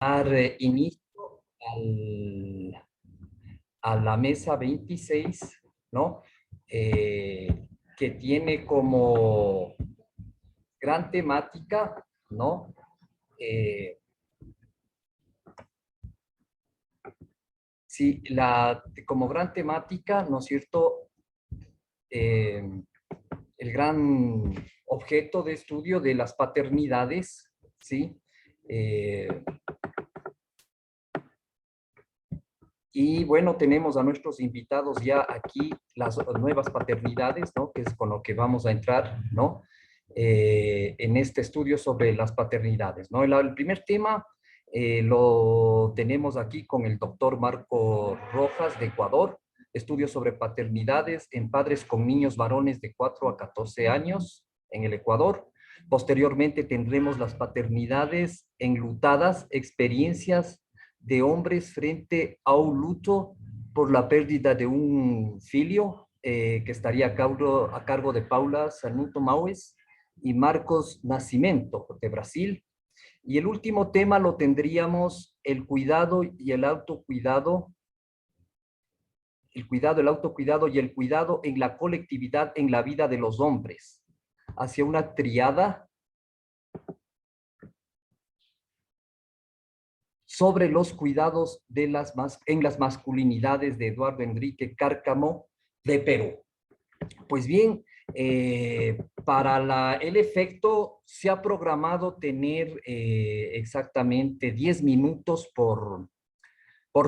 dar inicio a la mesa 26, ¿no? Que tiene como gran temática, ¿no? Eh, sí, como gran temática, ¿no es cierto? Eh, el gran objeto de estudio de las paternidades, ¿sí? Eh, y bueno, tenemos a nuestros invitados ya aquí las nuevas paternidades, ¿no? Que es con lo que vamos a entrar, ¿no? En este estudio sobre las paternidades, ¿no? El primer tema lo tenemos aquí con el doctor Marco Rojas de Ecuador, estudios sobre paternidades en padres con niños varones de 4 a 14 años en el Ecuador. Posteriormente tendremos las paternidades enlutadas, experiencias de hombres frente a un luto por la pérdida de un filio que estaría a cargo de Paula Sanuto Maues y Marcos Nascimento de Brasil. Y el último tema lo tendríamos el cuidado, el autocuidado y el cuidado en la colectividad en la vida de los hombres, hacia una triada sobre los cuidados en las masculinidades de Eduardo Enrique Cárcamo de Perú. Pues bien, para el efecto se ha programado tener exactamente 10 minutos por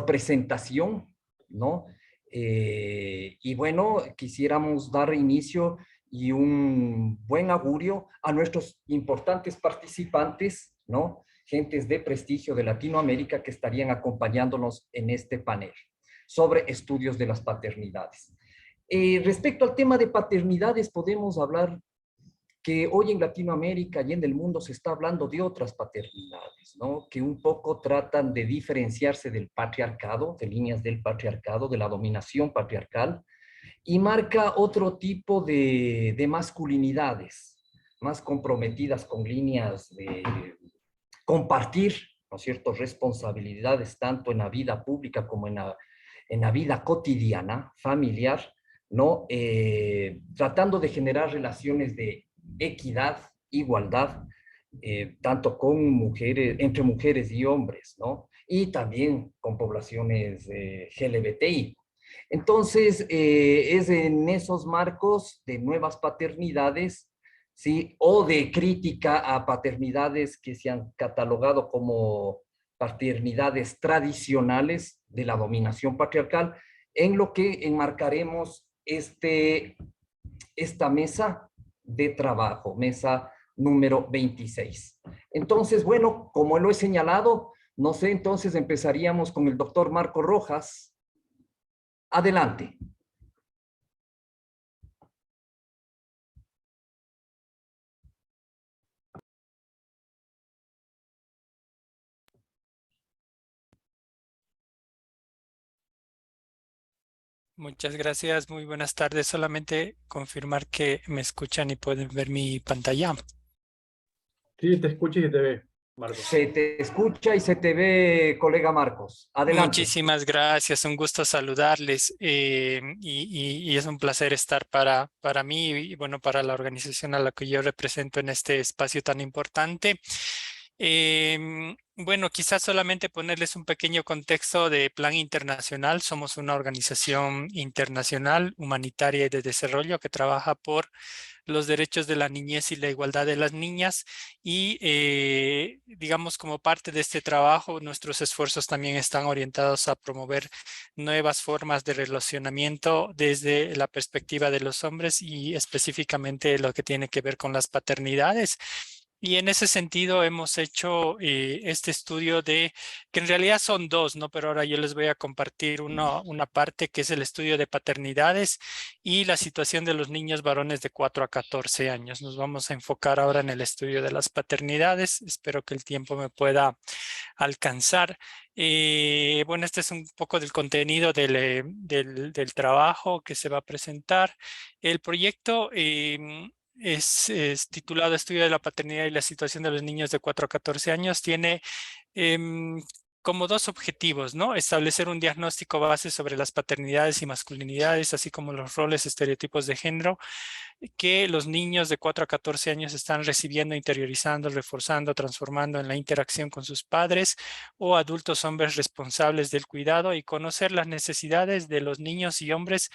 presentación, ¿no? Y bueno, quisiéramos dar inicio y un buen augurio a nuestros importantes participantes, ¿no? Gentes de prestigio de Latinoamérica que estarían acompañándonos en este panel sobre estudios de las paternidades. Respecto al tema de paternidades, podemos hablar que hoy en Latinoamérica y en el mundo se está hablando de otras paternidades, ¿no? Que un poco tratan de diferenciarse del patriarcado, de líneas del patriarcado, de la dominación patriarcal, y marca otro tipo de masculinidades, más comprometidas con líneas de compartir, ¿no es cierto?, responsabilidades tanto en la vida pública como en la vida cotidiana, familiar, ¿no? Tratando de generar relaciones de equidad, igualdad, tanto con mujeres, entre mujeres y hombres, ¿no? Y también con poblaciones LGBTI. Entonces, es en esos marcos de nuevas paternidades, ¿sí? O de crítica a paternidades que se han catalogado como paternidades tradicionales de la dominación patriarcal, en lo que enmarcaremos esta mesa de trabajo, mesa número 26. Entonces, bueno, como lo he señalado, no sé, entonces empezaríamos con el doctor Marco Rojas. Adelante. Muchas gracias, muy buenas tardes. Solamente confirmar que me escuchan y pueden ver mi pantalla. Sí, te escucho y te ve, Marcos. Se te escucha y se te ve, colega Marcos. Adelante. Muchísimas gracias, un gusto saludarles y es un placer estar para mí y bueno, para la organización a la que yo represento en este espacio tan importante. Bueno, quizás solamente ponerles un pequeño contexto de plan internacional. Somos una organización internacional humanitaria y de desarrollo que trabaja por los derechos de la niñez y la igualdad de las niñas y digamos como parte de este trabajo nuestros esfuerzos también están orientados a promover nuevas formas de relacionamiento desde la perspectiva de los hombres y específicamente lo que tiene que ver con las paternidades. Y en ese sentido hemos hecho este estudio que en realidad son dos, ¿no? Pero ahora yo les voy a compartir una parte que es el estudio de paternidades y la situación de los niños varones de 4 a 14 años. Nos vamos a enfocar ahora en el estudio de las paternidades. Espero que el tiempo me pueda alcanzar. Bueno, este es un poco del contenido del trabajo que se va a presentar. El proyecto es titulado Estudio de la paternidad y la situación de los niños de 4 a 14 años. Tiene como dos objetivos, ¿no? Establecer un diagnóstico base sobre las paternidades y masculinidades, así como los roles, estereotipos de género, que los niños de 4 a 14 años están recibiendo, interiorizando, reforzando, transformando en la interacción con sus padres o adultos hombres responsables del cuidado, y conocer las necesidades de los niños y hombres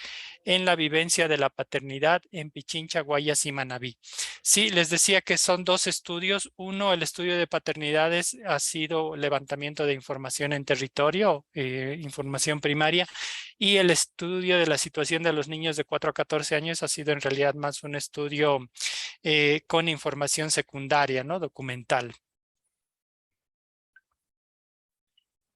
en la vivencia de la paternidad en Pichincha, Guayas y Manabí. Sí, les decía que son dos estudios. Uno, el estudio de paternidades, ha sido levantamiento de información en territorio, información primaria, y el estudio de la situación de los niños de 4 a 14 años ha sido en realidad más un estudio con información secundaria, ¿no? Documental.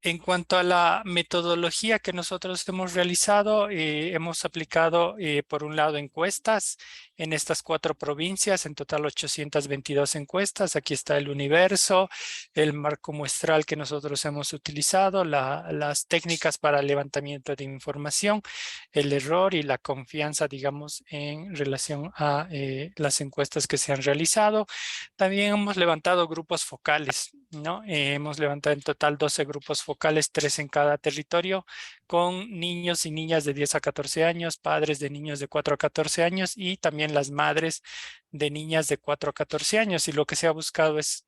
En cuanto a la metodología que nosotros hemos realizado, hemos aplicado, por un lado, encuestas en estas 4 provincias, en total 822 encuestas. Aquí está el universo, el marco muestral que nosotros hemos utilizado, las técnicas para levantamiento de información, el error y la confianza, digamos, en relación a las encuestas que se han realizado. También hemos levantado grupos focales, ¿no? Hemos levantado en total 12 grupos focales, 3 en cada territorio, con niños y niñas de 10 a 14 años, padres de niños de 4 a 14 años y también las madres de niñas de 4 a 14 años. Y lo que se ha buscado es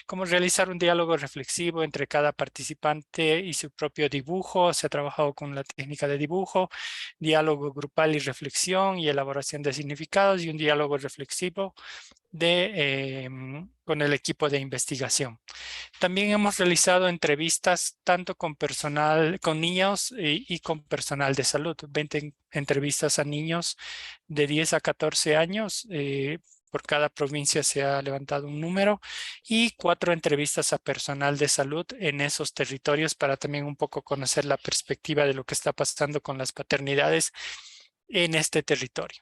cómo realizar un diálogo reflexivo entre cada participante y su propio dibujo. Se ha trabajado con la técnica de dibujo, diálogo grupal y reflexión y elaboración de significados, y un diálogo reflexivo con el equipo de investigación. También hemos realizado entrevistas tanto con personal, con niños y con personal de salud. 20 entrevistas a niños de 10 a 14 años. Por cada provincia se ha levantado un número, y 4 entrevistas a personal de salud en esos territorios, para también un poco conocer la perspectiva de lo que está pasando con las paternidades en este territorio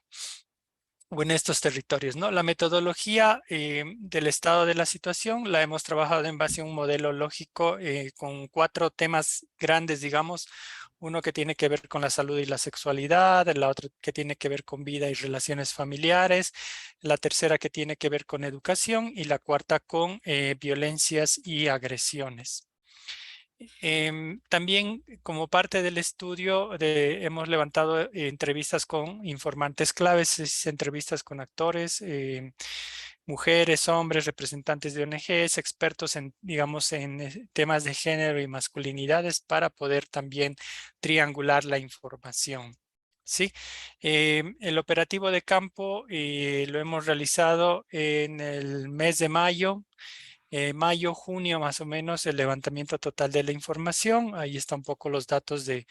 o en estos territorios, ¿no? La metodología del estado de la situación la hemos trabajado en base a un modelo lógico con 4 temas grandes, digamos. Uno que tiene que ver con la salud y la sexualidad, la otra que tiene que ver con vida y relaciones familiares, la tercera que tiene que ver con educación, y la cuarta con violencias y agresiones. También, como parte del estudio, hemos levantado entrevistas con informantes claves, entrevistas con actores, mujeres, hombres, representantes de ONGs, expertos en, digamos, en temas de género y masculinidades, para poder también triangular la información. Sí, el operativo de campo lo hemos realizado en el mes de mayo. Mayo, junio, más o menos, el levantamiento total de la información. Ahí están un poco los datos de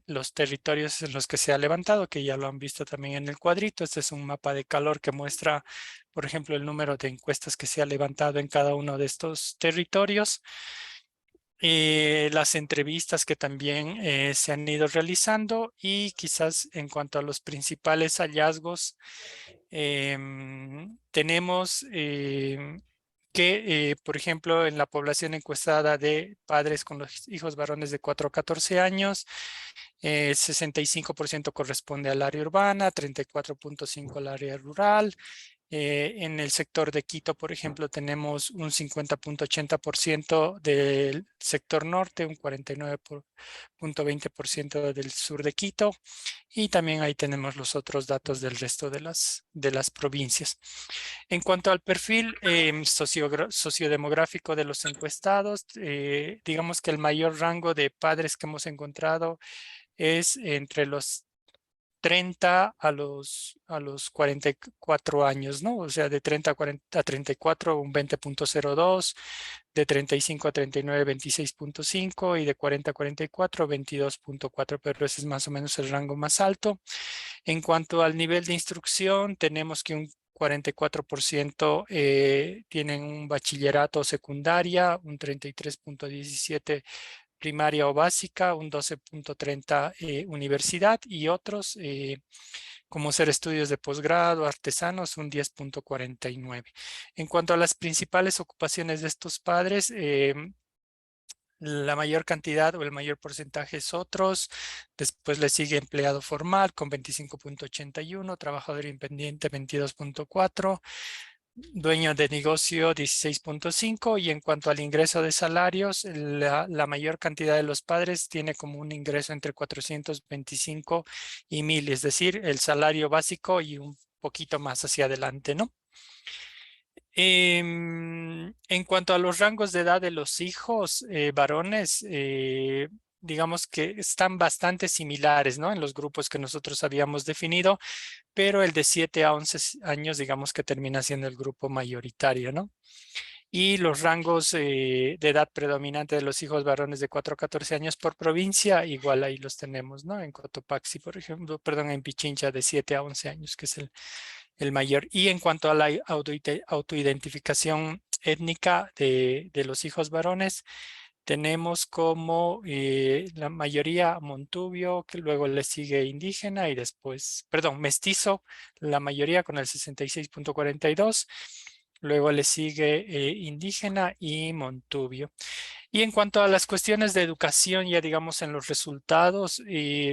los territorios en los que se ha levantado, que ya lo han visto también en el cuadrito. Este es un mapa de calor que muestra, por ejemplo, el número de encuestas que se ha levantado en cada uno de estos territorios. Las entrevistas que también se han ido realizando, y quizás en cuanto a los principales hallazgos, tenemos que, por ejemplo, en la población encuestada de padres con los hijos varones de 4 a 14 años, 65% corresponde al área urbana, 34.5% al área rural. En el sector de Quito, por ejemplo, tenemos un 50.80% del sector norte, un 49.20% del sur de Quito, y también ahí tenemos los otros datos del resto de las provincias. En cuanto al perfil sociodemográfico de los encuestados, digamos que el mayor rango de padres que hemos encontrado es entre los 30 a los 44 años, ¿no? O sea, de 30 a 34, un 20.02, de 35 a 39, 26.5, y de 40 a 44, 22.4, pero ese es más o menos el rango más alto. En cuanto al nivel de instrucción, tenemos que un 44% tienen un bachillerato o secundaria, un 33.17 primaria o básica, un 12.30 universidad, y otros como ser estudios de posgrado, artesanos, un 10.49. En cuanto a las principales ocupaciones de estos padres, la mayor cantidad o el mayor porcentaje es otros, después le sigue empleado formal con 25.81, trabajador independiente 22.4, dueño de negocio 16.5, y en cuanto al ingreso de salarios, la mayor cantidad de los padres tiene como un ingreso entre 425 y 1000, es decir, el salario básico y un poquito más hacia adelante, ¿no? En cuanto a los rangos de edad de los hijos varones, digamos que están bastante similares, ¿no? En los grupos que nosotros habíamos definido, pero el de 7 a 11 años, digamos que termina siendo el grupo mayoritario, ¿no? Y los rangos de edad predominante de los hijos varones de 4 a 14 años por provincia, igual ahí los tenemos, ¿no? En Cotopaxi, por ejemplo, perdón, en Pichincha de 7 a 11 años, que es el mayor. Y en cuanto a la autoidentificación étnica de los hijos varones, tenemos como la mayoría montubio, que luego le sigue indígena y después, perdón, mestizo, la mayoría con el 66.42. Luego le sigue indígena y montubio. Y en cuanto a las cuestiones de educación, ya digamos en los resultados,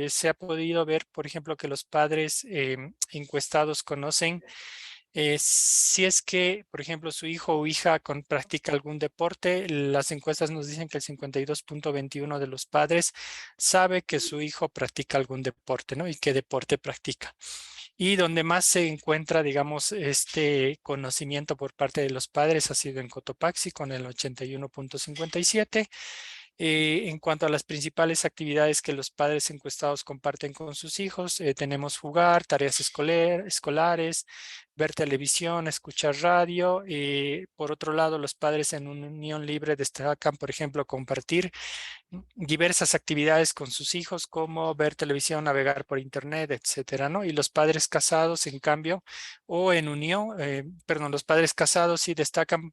se ha podido ver, por ejemplo, que los padres encuestados conocen si es que, por ejemplo, su hijo o hija practica algún deporte. Las encuestas nos dicen que el 52.21 de los padres sabe que su hijo practica algún deporte, ¿no? Y qué deporte practica. Y donde más se encuentra, digamos, este conocimiento por parte de los padres ha sido en Cotopaxi con el 81.57. En cuanto a las principales actividades que los padres encuestados comparten con sus hijos, tenemos jugar, tareas escolares, ver televisión, escuchar radio. Por otro lado, los padres en una unión libre destacan, por ejemplo, compartir diversas actividades con sus hijos, como ver televisión, navegar por internet, etcétera, ¿no? Y los padres casados, en cambio, o en unión, perdón, los padres casados sí destacan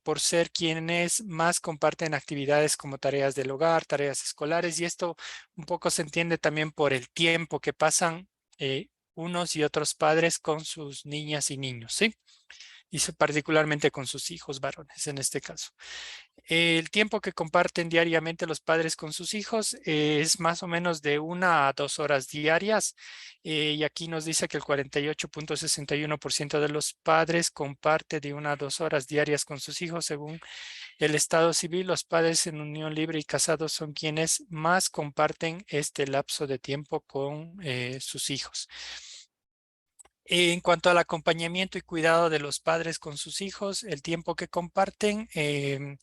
por ser quienes más comparten actividades como tareas del hogar, tareas escolares, y esto un poco se entiende también por el tiempo que pasan unos y otros padres con sus niñas y niños, ¿sí? Y particularmente con sus hijos varones en este caso. El tiempo que comparten diariamente los padres con sus hijos es más o menos de 1 a 2 horas diarias. Y aquí nos dice que el 48.61% de los padres comparte de 1 a 2 horas diarias con sus hijos. Según el Estado civil, los padres en unión libre y casados son quienes más comparten este lapso de tiempo con sus hijos. En cuanto al acompañamiento y cuidado de los padres con sus hijos, el tiempo que comparten, eh,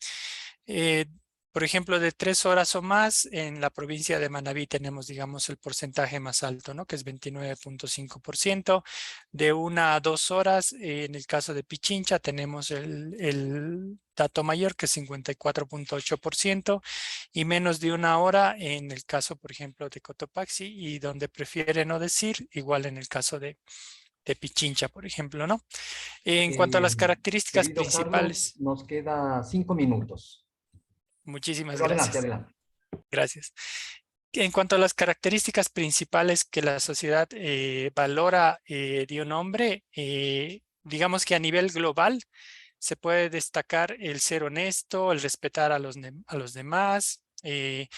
por ejemplo, de 3 horas o más, en la provincia de Manabí tenemos, digamos, el porcentaje más alto, ¿no? Que es 29.5%. De 1 a 2 horas, en el caso de Pichincha, tenemos el dato mayor, que es 54.8%, y menos de 1 hora en el caso, por ejemplo, de Cotopaxi, y donde prefiere no decir, igual en el caso de Pichincha, por ejemplo, ¿no? En cuanto a Eh, las características Querido Carlos, principales, nos queda 5 minutos. muchísimas Pero adelante, gracias. adelante. Gracias. En cuanto a las características principales que la sociedad valora de un hombre, digamos que a nivel global se puede destacar el ser honesto, el respetar a los demás, el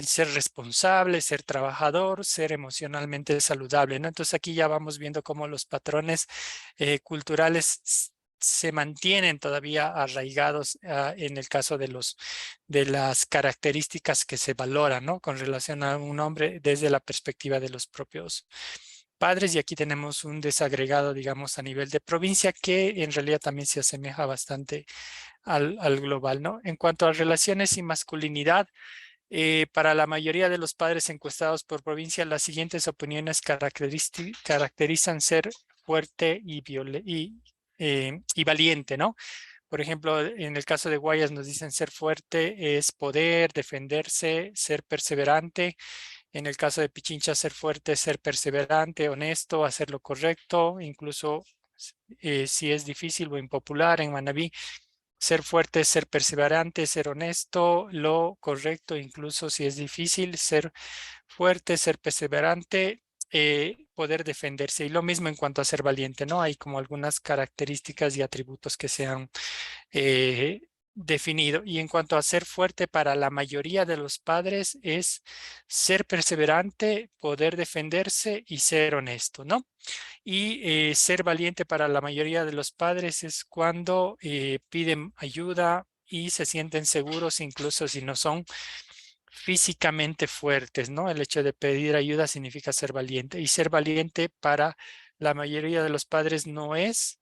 ser responsable, ser trabajador, ser emocionalmente saludable, ¿no? Entonces aquí ya vamos viendo cómo los patrones culturales se mantienen todavía arraigados en el caso de las características que se valoran, ¿no? Con relación a un hombre desde la perspectiva de los propios padres. Y aquí tenemos un desagregado, digamos, a nivel de provincia, que en realidad también se asemeja bastante al global, ¿no? En cuanto a relaciones y masculinidad, para la mayoría de los padres encuestados por provincia, las siguientes opiniones caracterizan ser fuerte y valiente, ¿no? Por ejemplo, en el caso de Guayas nos dicen ser fuerte es poder, defenderse, ser perseverante. En el caso de Pichincha, ser fuerte, ser perseverante, honesto, hacer lo correcto, incluso si es difícil o impopular. En Manabí, ser fuerte, ser perseverante, ser honesto, lo correcto, incluso si es difícil, ser fuerte, ser perseverante, poder defenderse. Y lo mismo en cuanto a ser valiente, ¿no? Hay como algunas características y atributos que se han definido. Y en cuanto a ser fuerte para la mayoría de los padres es ser perseverante, poder defenderse y ser honesto, ¿no? Y ser valiente para la mayoría de los padres es cuando piden ayuda y se sienten seguros, incluso si no son físicamente fuertes, ¿no? El hecho de pedir ayuda significa ser valiente. Y ser valiente para la mayoría de los padres no es,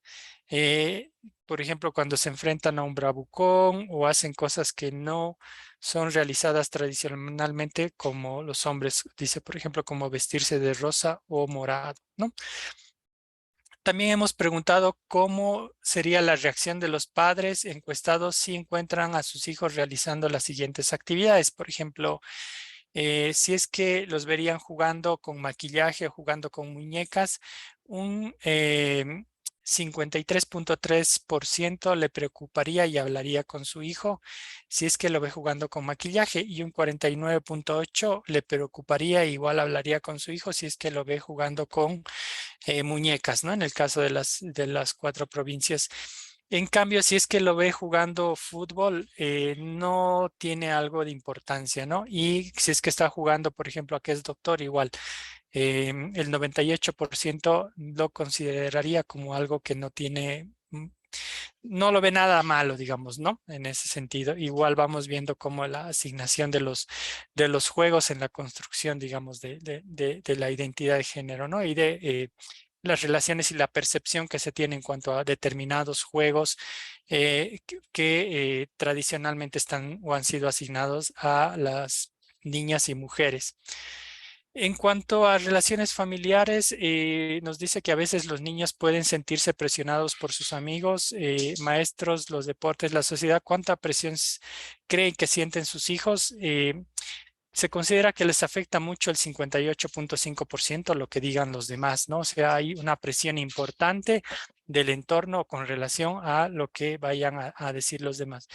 eh, por ejemplo, cuando se enfrentan a un bravucón o hacen cosas que no son realizadas tradicionalmente como los hombres, dice, por ejemplo, como vestirse de rosa o morado, ¿no? También hemos preguntado cómo sería la reacción de los padres encuestados si encuentran a sus hijos realizando las siguientes actividades. Por ejemplo, si es que los verían jugando con maquillaje o jugando con muñecas, un 53.3% le preocuparía y hablaría con su hijo si es que lo ve jugando con maquillaje, y un 49.8% le preocuparía e igual hablaría con su hijo si es que lo ve jugando con muñecas, ¿no? En el caso de las 4 provincias. En cambio, si es que lo ve jugando fútbol, no tiene algo de importancia, ¿no? Y si es que está jugando, por ejemplo, a que es doctor, igual, el 98% lo consideraría como algo que no tiene, no lo ve nada malo, digamos, ¿no? En ese sentido. Igual vamos viendo cómo la asignación de los juegos en la construcción, digamos, de la identidad de género, ¿no? Y de las relaciones y la percepción que se tiene en cuanto a determinados juegos que tradicionalmente están o han sido asignados a las niñas y mujeres. En cuanto a relaciones familiares, nos dice que a veces los niños pueden sentirse presionados por sus amigos, maestros, los deportes, la sociedad. ¿Cuánta presión creen que sienten sus hijos? Se considera que les afecta mucho el 58.5% lo que digan los demás, ¿no? O sea, hay una presión importante del entorno con relación a lo que vayan a decir los demás.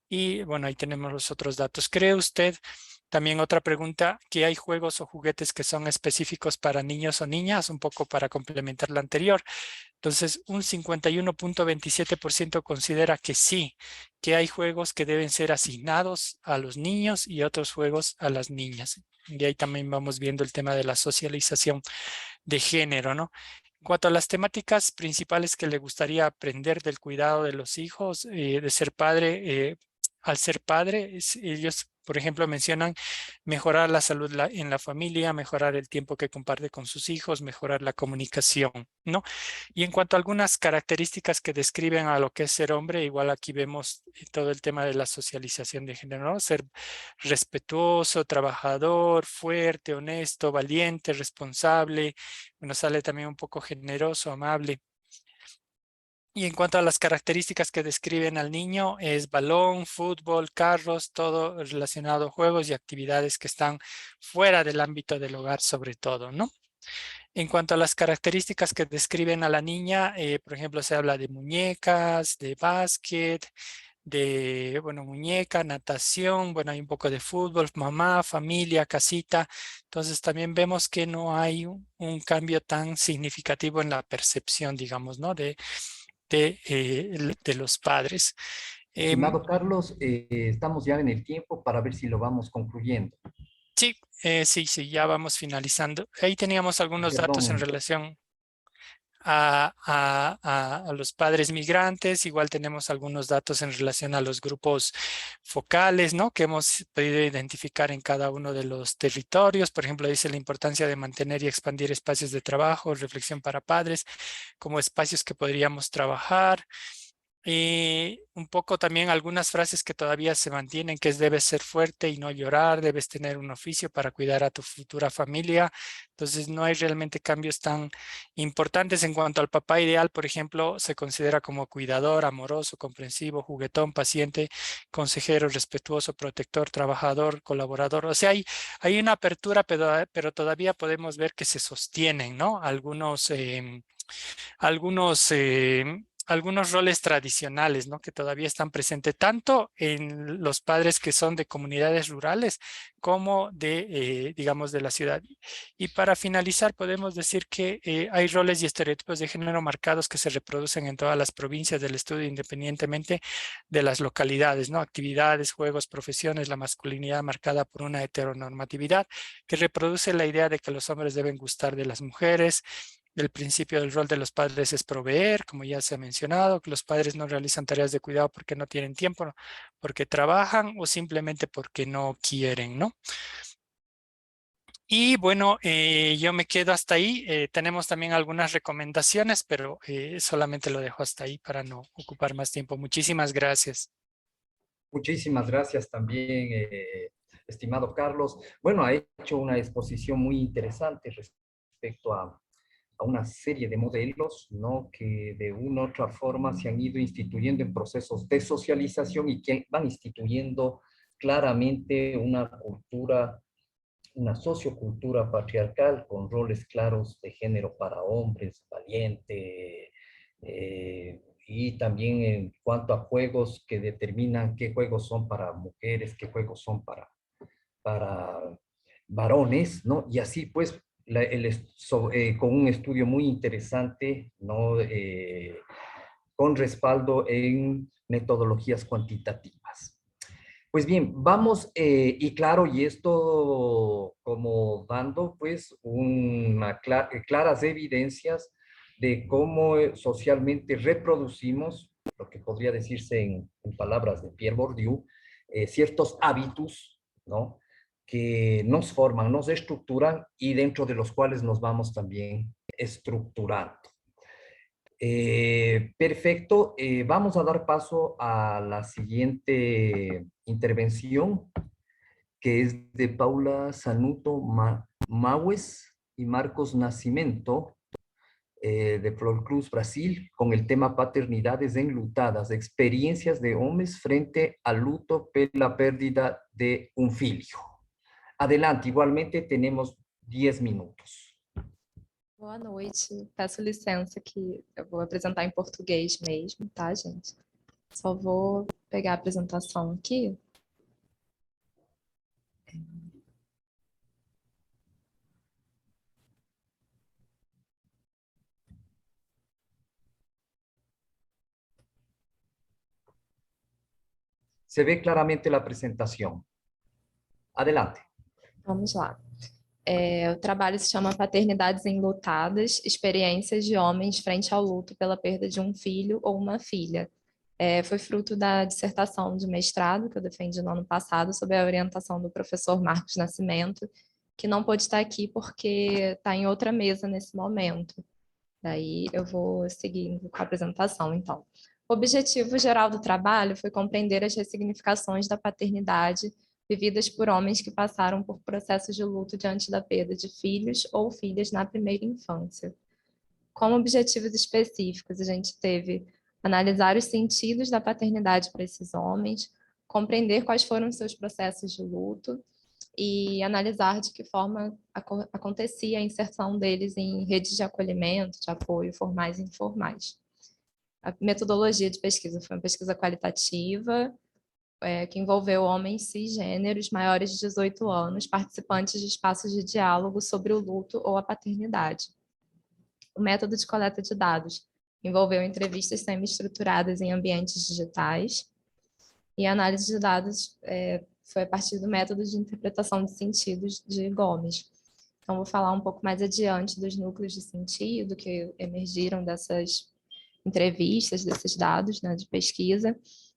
Y bueno, ahí tenemos los otros datos. ¿Cree usted, también otra pregunta, que hay juegos o juguetes que son específicos para niños o niñas? Un poco para complementar la anterior. Entonces, un 51.27% considera que sí, que hay juegos que deben ser asignados a los niños y otros juegos a las niñas. Y ahí también vamos viendo el tema de la socialización de género, ¿no? En cuanto a las temáticas principales que le gustaría aprender del cuidado de los hijos, de ser padre, al ser padre, ellos, por ejemplo, mencionan mejorar la salud en la familia, mejorar el tiempo que comparte con sus hijos, mejorar la comunicación, ¿no? Y en cuanto a algunas características que describen a lo que es ser hombre, igual aquí vemos todo el tema de la socialización de género, ¿no? Ser respetuoso, trabajador, fuerte, honesto, valiente, responsable. Nos sale también un poco generoso, amable. Y en cuanto a las características que describen al niño, es balón, fútbol, carros, todo relacionado a juegos y actividades que están fuera del ámbito del hogar sobre todo, ¿no? En cuanto a las características que describen a la niña, por ejemplo, se habla de muñecas, de básquet, de, bueno, muñeca, natación, bueno, hay un poco de fútbol, mamá, familia, casita. Entonces también vemos que no hay un cambio tan significativo en la percepción, digamos, ¿no? De los padres. Estimado Carlos, estamos ya en el tiempo para ver si lo vamos concluyendo. Sí, sí, ya vamos finalizando. Ahí teníamos algunos datos en Perdón, relación a los padres migrantes. Igual tenemos algunos datos en relación a los grupos focales, ¿no? Que hemos podido identificar en cada uno de los territorios. Por ejemplo, dice la importancia de mantener y expandir espacios de trabajo, reflexión para padres, como espacios que podríamos trabajar. Y un poco también algunas frases que todavía se mantienen, que es: debes ser fuerte y no llorar, debes tener un oficio para cuidar a tu futura familia. Entonces no hay realmente cambios tan importantes. En cuanto al papá ideal, por ejemplo, se considera como cuidador, amoroso, comprensivo, juguetón, paciente, consejero, respetuoso, protector, trabajador, colaborador. O sea, hay una apertura, pero todavía podemos ver que se sostienen, ¿no? Algunos algunos roles tradicionales, ¿no? Que todavía están presentes tanto en los padres que son de comunidades rurales como de, digamos, de la ciudad. Y para finalizar, podemos decir que hay roles y estereotipos de género marcados que se reproducen en todas las provincias del estudio, independientemente de las localidades, ¿no? Actividades, juegos, profesiones, la masculinidad marcada por una heteronormatividad que reproduce la idea de que los hombres deben gustar de las mujeres. El principio del rol de los padres es proveer, como ya se ha mencionado, que los padres no realizan tareas de cuidado porque no tienen tiempo, ¿no? Porque trabajan o simplemente porque no quieren, ¿no? Y bueno, yo me quedo hasta ahí. Tenemos también algunas recomendaciones, pero solamente lo dejo hasta ahí para no ocupar más tiempo. Muchísimas gracias. Muchísimas gracias también, estimado Carlos. Bueno, ha hecho una exposición muy interesante respecto a una serie de modelos, ¿no? Que de una u otra forma se han ido instituyendo en procesos de socialización y que van instituyendo claramente una cultura, una sociocultura patriarcal con roles claros de género para hombres, valiente, y también en cuanto a juegos que determinan qué juegos son para mujeres, qué juegos son para varones, ¿no? Y así pues, con un estudio muy interesante, ¿no? Con respaldo en metodologías cuantitativas. Pues bien, vamos, y claro, y esto como dando pues claras evidencias de cómo socialmente reproducimos, lo que podría decirse en palabras de Pierre Bourdieu, ciertos hábitos, ¿no? Que nos forman, nos estructuran y dentro de los cuales nos vamos también estructurando. Perfecto, vamos a dar paso a la siguiente intervención, que es de Paula Sanuto Maues y Marcos Nascimento, de Florcruz, Brasil, con el tema Paternidades enlutadas, experiencias de hombres frente al luto por la pérdida de un filho. Adelante, igualmente tenemos 10 minutos. Boa noite, peço licença que eu vou apresentar em português mesmo, tá, gente? Só vou pegar a apresentação aqui. Se ve claramente la presentación. Adelante. Vamos lá. O trabalho se chama Paternidades Enlutadas, Experiências de Homens Frente ao Luto pela Perda de um Filho ou uma Filha. Foi fruto da dissertação de mestrado que eu defendi no ano passado, sob a orientação do professor Marcos Nascimento, que não pôde estar aqui porque está em outra mesa nesse momento. Daí eu vou seguindo com a apresentação, então. O objetivo geral do trabalho foi compreender as ressignificações da paternidade vividas por homens que passaram por processos de luto diante da perda de filhos ou filhas na primeira infância. Como objetivos específicos, a gente teve analisar os sentidos da paternidade para esses homens, compreender quais foram seus processos de luto e analisar de que forma acontecia a inserção deles em redes de acolhimento, de apoio, formais e informais. A metodologia de pesquisa foi uma pesquisa qualitativa, que envolveu homens cisgêneros maiores de 18 anos, participantes de espaços de diálogo sobre o luto ou a paternidade. O método de coleta de dados envolveu entrevistas semi-estruturadas em ambientes digitais, e a análise de dados foi a partir do método de interpretação de sentidos de Gomes. Então, vou falar um pouco mais adiante dos núcleos de sentido que emergiram dessas entrevistas, desses dados, né, de pesquisa.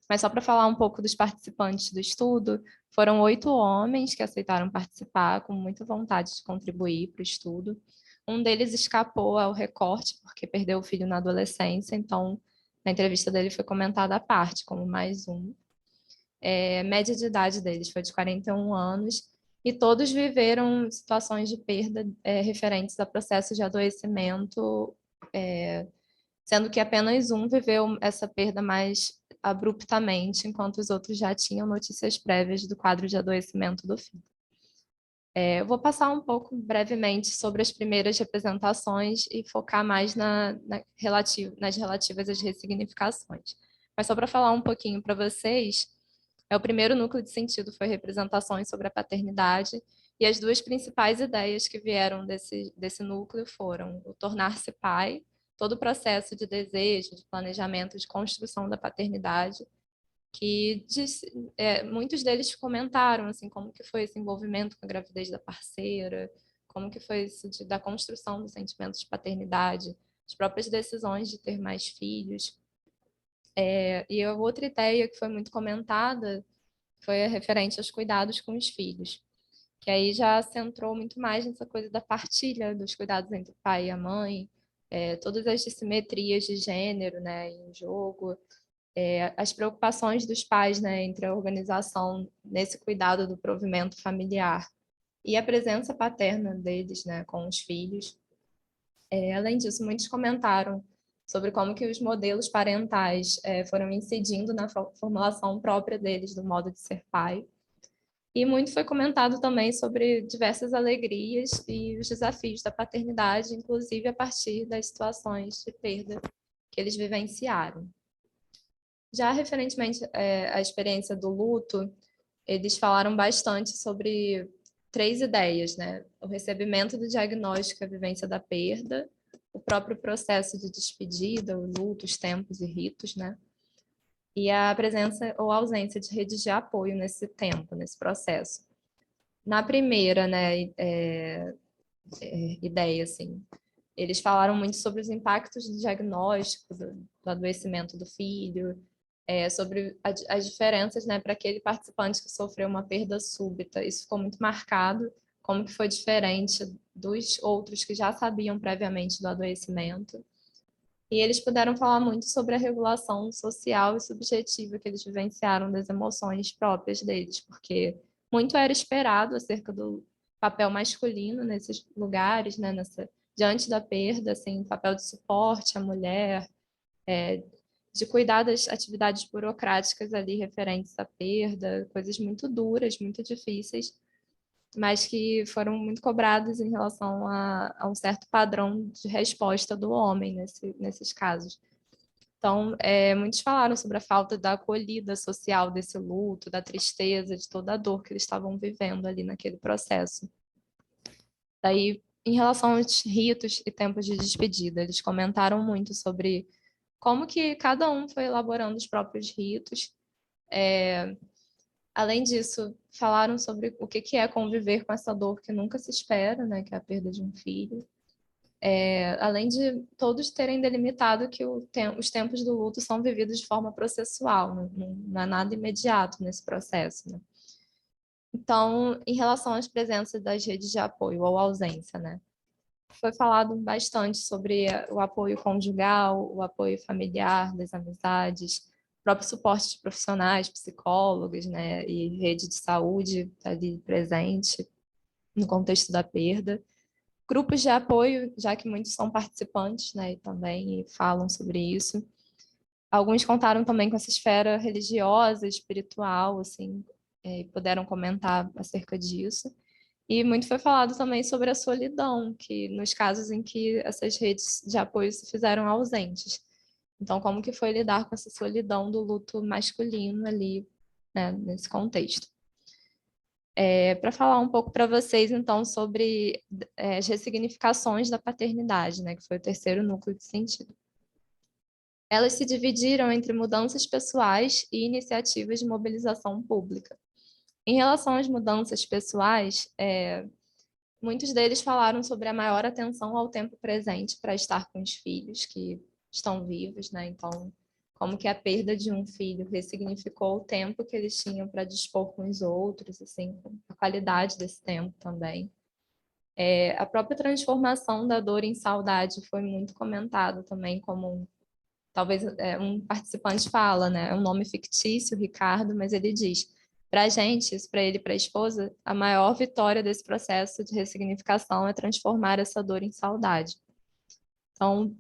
Mas só para falar um pouco dos participantes do estudo, foram 8 homens que aceitaram participar com muita vontade de contribuir para o estudo. Um deles escapou ao recorte porque perdeu o filho na adolescência, então na entrevista dele foi comentada à parte, como mais um. A média de idade deles foi de 41 anos e todos viveram situações de perda referentes a processos de adoecimento, sendo que apenas um viveu essa perda mais abruptamente, enquanto os outros já tinham notícias prévias do quadro de adoecimento do filho. Eu vou passar um pouco brevemente sobre as primeiras representações e focar mais nas relativas às ressignificações. Mas só para falar um pouquinho para vocês, o primeiro núcleo de sentido foi representações sobre a paternidade, e as duas principais ideias que vieram desse núcleo foram o tornar-se pai, todo o processo de desejo, de planejamento, de construção da paternidade, que muitos deles comentaram assim como que foi esse envolvimento com a gravidez da parceira, como que foi isso da construção do sentimento de paternidade, as próprias decisões de ter mais filhos. E a outra ideia que foi muito comentada foi a referente aos cuidados com os filhos, que aí já centrou muito mais nessa coisa da partilha dos cuidados entre o pai e a mãe, todas as dissimetrias de gênero, né, em jogo, as preocupações dos pais, né, entre a organização nesse cuidado do provimento familiar e a presença paterna deles, né, com os filhos. Além disso, muitos comentaram sobre como que os modelos parentais foram incidindo na formulação própria deles do modo de ser pai. E muito foi comentado também sobre diversas alegrias e os desafios da paternidade, inclusive a partir das situações de perda que eles vivenciaram. Já referentemente à experiência do luto, eles falaram bastante sobre 3 ideias, né? O recebimento do diagnóstico e a vivência da perda, o próprio processo de despedida, o luto, os tempos e ritos, né? E a presença ou ausência de redes de apoio nesse tempo, nesse processo. Na primeira, né, ideia, assim, eles falaram muito sobre os impactos do diagnóstico, do adoecimento do filho, sobre as diferenças, né, para aquele participante que sofreu uma perda súbita. Isso ficou muito marcado, como que foi diferente dos outros que já sabiam previamente do adoecimento. E eles puderam falar muito sobre a regulação social e subjetiva que eles vivenciaram das emoções próprias deles, porque muito era esperado acerca do papel masculino nesses lugares, né, diante da perda, assim, papel de suporte à mulher, de cuidar das atividades burocráticas ali referentes à perda, coisas muito duras, muito difíceis, mas que foram muito cobradas em relação a um certo padrão de resposta do homem nesses casos. Então, muitos falaram sobre a falta da acolhida social desse luto, da tristeza, de toda a dor que eles estavam vivendo ali naquele processo. Daí, em relação aos ritos e tempos de despedida, eles comentaram muito sobre como que cada um foi elaborando os próprios ritos. Além disso, falaram sobre o que é conviver com essa dor que nunca se espera, né, que é a perda de um filho. Além de todos terem delimitado que os tempos do luto são vividos de forma processual, não é nada imediato nesse processo, né? Então, em relação às presenças das redes de apoio ou ausência, né? Foi falado bastante sobre o apoio conjugal, o apoio familiar, das amizades, o próprio suporte de profissionais, psicólogos, né, e rede de saúde ali presente no contexto da perda. Grupos de apoio, já que muitos são participantes, né, e também falam sobre isso. Alguns contaram também com essa esfera religiosa, espiritual, assim, e puderam comentar acerca disso. E muito foi falado também sobre a solidão, que nos casos em que essas redes de apoio se fizeram ausentes. Então, como que foi lidar com essa solidão do luto masculino ali, né, nesse contexto. Para falar um pouco para vocês, então, sobre as ressignificações da paternidade, né, que foi o terceiro núcleo de sentido. Elas se dividiram entre mudanças pessoais e iniciativas de mobilização pública. Em relação às mudanças pessoais, muitos deles falaram sobre a maior atenção ao tempo presente para estar com os filhos que estão vivos, né? Então, como que a perda de um filho ressignificou o tempo que eles tinham para dispor com os outros, assim, a qualidade desse tempo também. A própria transformação da dor em saudade foi muito comentado também, como talvez um participante fala, né? É um nome fictício, Ricardo, mas ele diz: para a gente, para ele e para a esposa, a maior vitória desse processo de ressignificação é transformar essa dor em saudade. Então,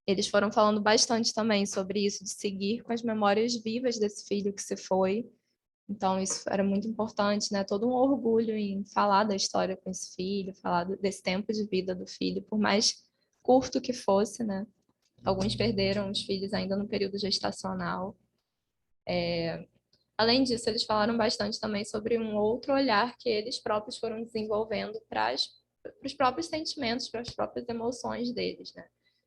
eles foram falando bastante também sobre isso, de seguir com as memórias vivas desse filho que se foi, Então, isso era muito importante, né? Todo um orgulho em falar da história com esse filho, falar desse tempo de vida do filho, por mais curto que fosse, né? Alguns perderam os filhos ainda no período gestacional. Além disso, eles falaram bastante também sobre um outro olhar que eles próprios foram desenvolvendo para os próprios sentimentos, para as próprias emoções deles, né?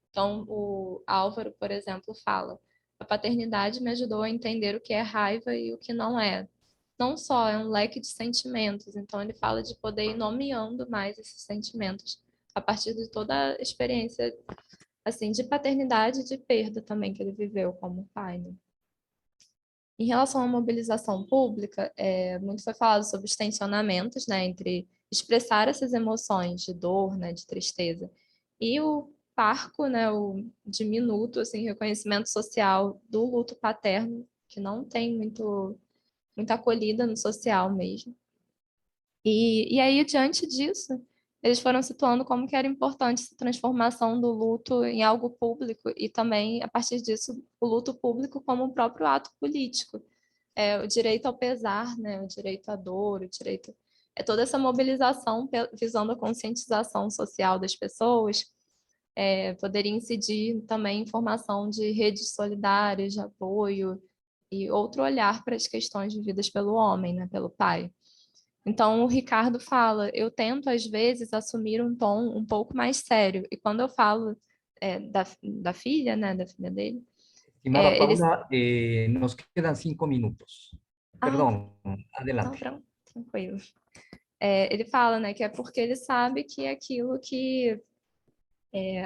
Então, o Álvaro, por exemplo, fala: a paternidade me ajudou a entender o que é raiva e o que não é. Não só é um leque de sentimentos, então ele fala de poder ir nomeando mais esses sentimentos a partir de toda a experiência assim de paternidade e de perda também que ele viveu como pai, né? Em relação à mobilização pública, muito foi falado sobre os tensionamentos, né, entre expressar essas emoções de dor, né, de tristeza, e o parco, né, o diminuto, assim, reconhecimento social do luto paterno, que não tem muita acolhida no social mesmo. E aí, diante disso, eles foram situando como que era importante essa transformação do luto em algo público e também, a partir disso, o luto público como o próprio ato político. O direito ao pesar, né? O direito à dor, o direito... É toda essa mobilização visando a conscientização social das pessoas, poderia incidir também em formação de redes solidárias de apoio e outro olhar para as questões vividas pelo homem, né? Pelo pai. Então, o Ricardo fala: eu tento, às vezes, assumir um tom um pouco mais sério. E quando eu falo da filha, né, da filha dele, Estimada eles... Paula, nos quedan 5 minutos. Ah, Perdón, então, adelante. pronto, tranquilo. Ele fala, né, que é porque ele sabe que aquilo que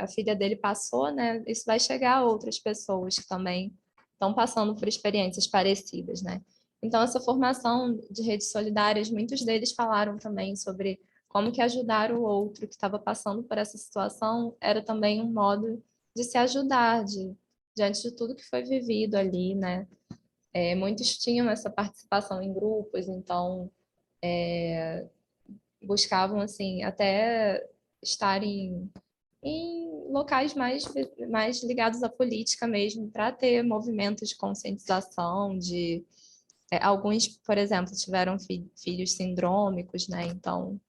a filha dele passou, né, isso vai chegar a outras pessoas que também estão passando por experiências parecidas, né? Então, essa formação de redes solidárias, muitos deles falaram também sobre como que ajudar o outro que estava passando por essa situação era também um modo de se ajudar, diante de tudo que foi vivido ali, né? Muitos tinham essa participação em grupos, então buscavam, assim, até estar em locais mais ligados à política mesmo, para ter movimentos de conscientização, alguns, por exemplo, tiveram filhos sindrômicos, né? Então,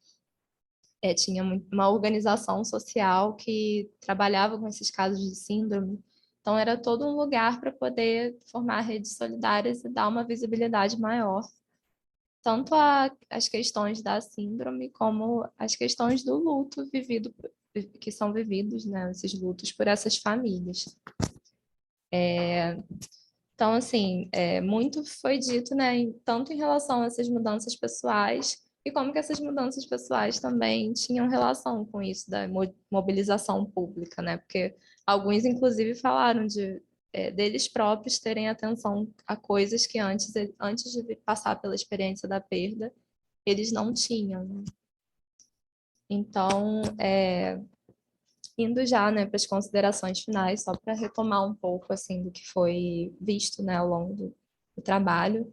tinha uma organização social que trabalhava com esses casos de síndrome. Então, era todo um lugar para poder formar redes solidárias e dar uma visibilidade maior, tanto as questões da síndrome, como as questões do luto vivido, que são vividos, né, esses lutos por essas famílias. Então, assim, muito foi dito, né, tanto em relação a essas mudanças pessoais, e como que essas mudanças pessoais também tinham relação com isso da mobilização pública, né? Porque alguns, inclusive, falaram deles próprios terem atenção a coisas que antes de passar pela experiência da perda, eles não tinham, né? Então, indo já, né, para as considerações finais, só para retomar um pouco assim do que foi visto, né, ao longo do trabalho,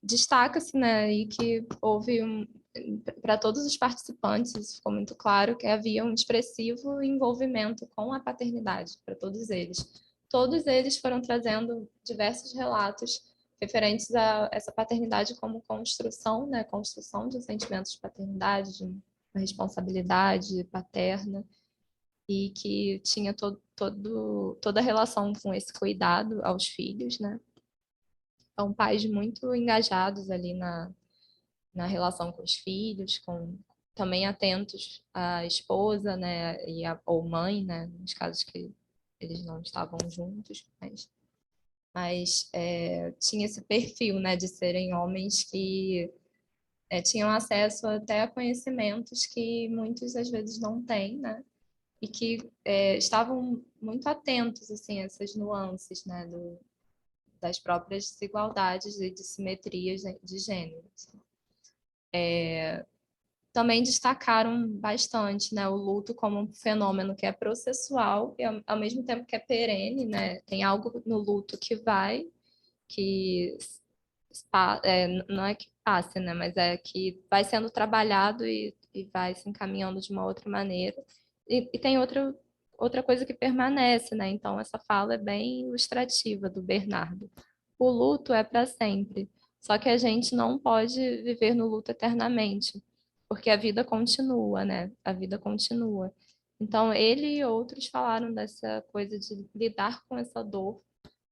destaca-se, né, e que houve para todos os participantes, isso ficou muito claro que havia um expressivo envolvimento com a paternidade para todos eles. Todos eles foram trazendo diversos relatos referentes a essa paternidade como construção, né, construção de um sentimento de paternidade, de uma responsabilidade paterna, e que tinha toda a relação com esse cuidado aos filhos, né? São pais muito engajados ali na relação com os filhos, também atentos à esposa, né, ou mãe, né, nos casos que eles não estavam juntos, mas tinha esse perfil, né, de serem homens que tinham acesso até a conhecimentos que muitos às vezes não têm, né, e que estavam muito atentos, assim, a essas nuances, né, das próprias desigualdades e dissimetrias de gênero. Também destacaram bastante, né, o luto como um fenômeno que é processual e ao mesmo tempo que é perene, né? Tem algo no luto que não é que passe, né, mas é que vai sendo trabalhado e vai se encaminhando de uma outra maneira. E tem outra coisa que permanece, né? Então essa fala é bem ilustrativa do Bernardo. o luto é para sempre. Só que a gente não pode viver no luto eternamente, porque a vida continua, né? A vida continua. Então, ele e outros falaram dessa coisa de lidar com essa dor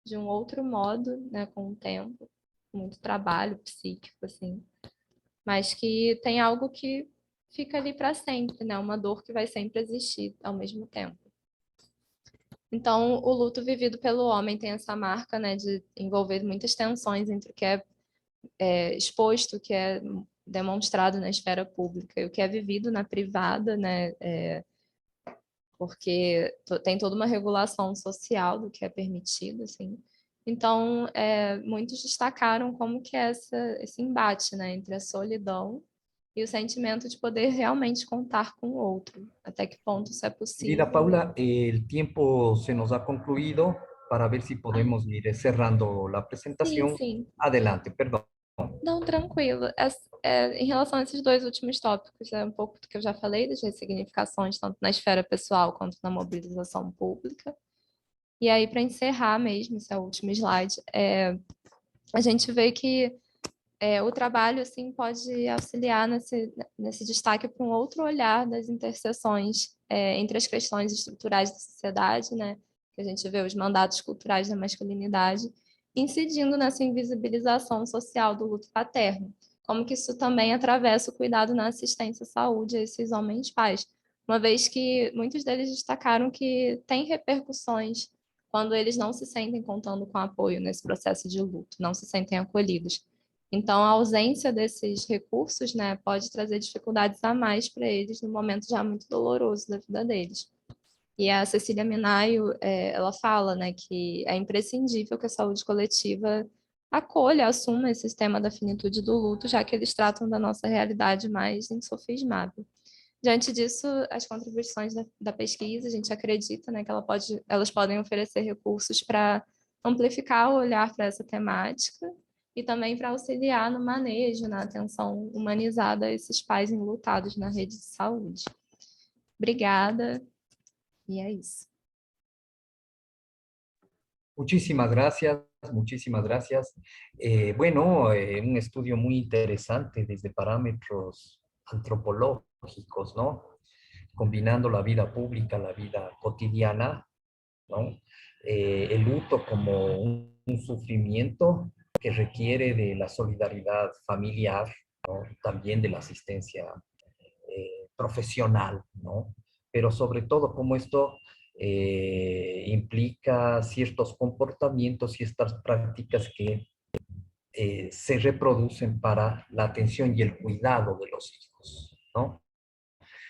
de um outro modo, né, com o tempo, com muito trabalho psíquico, assim, mas que tem algo que fica ali para sempre, né? Uma dor que vai sempre existir ao mesmo tempo. Então, o luto vivido pelo homem tem essa marca, né, de envolver muitas tensões entre o que é exposto, o que é demonstrado na esfera pública e o que é vivido na privada, né, porque tem toda uma regulação social do que é permitido, assim. Então, muitos destacaram como que é esse embate, né, entre a solidão e o sentimento de poder realmente contar com o outro. Até que ponto isso é Querida possível? Paula, el tiempo se nos ha concluido para ver si Ah, podemos ir cerrando la sim, presentación. sim. Adelante, perdón. Não, tranquilo. Em relação a esses dois últimos tópicos, é um pouco do que eu já falei, das ressignificações, tanto na esfera pessoal quanto na mobilização pública. E aí, para encerrar mesmo, esse é o último slide, a gente vê que o trabalho assim, pode auxiliar nesse destaque para um outro olhar das interseções entre as questões estruturais da sociedade, né? Que a gente vê os mandatos culturais da masculinidade, incidindo nessa invisibilização social do luto paterno. Como que isso também atravessa o cuidado na assistência à saúde a esses homens pais, uma vez que muitos deles destacaram que tem repercussões quando eles não se sentem contando com apoio nesse processo de luto, não se sentem acolhidos. Então, a ausência desses recursos, né, pode trazer dificuldades a mais para eles no momento já muito doloroso da vida deles. E a Cecília Minayo, ela fala, né, que é imprescindível que a saúde coletiva acolha, assuma esse tema da finitude do luto, já que eles tratam da nossa realidade mais insofismável. Diante disso, as contribuições da pesquisa, a gente acredita, né, que elas podem oferecer recursos para amplificar o olhar para essa temática e também para auxiliar no manejo, na atenção humanizada a esses pais enlutados na rede de saúde. Obrigada, e é isso. Muchísimas gracias, muchísimas gracias. Bueno, un estudio muy interesante desde parámetros antropológicos, ¿no? Combinando la vida pública, la vida cotidiana, ¿no? El luto como un sufrimiento que requiere de la solidaridad familiar, ¿no? También de la asistencia profesional, ¿no? Pero sobre todo como esto implica ciertos comportamientos y estas prácticas que se reproducen para la atención y el cuidado de los hijos, ¿no?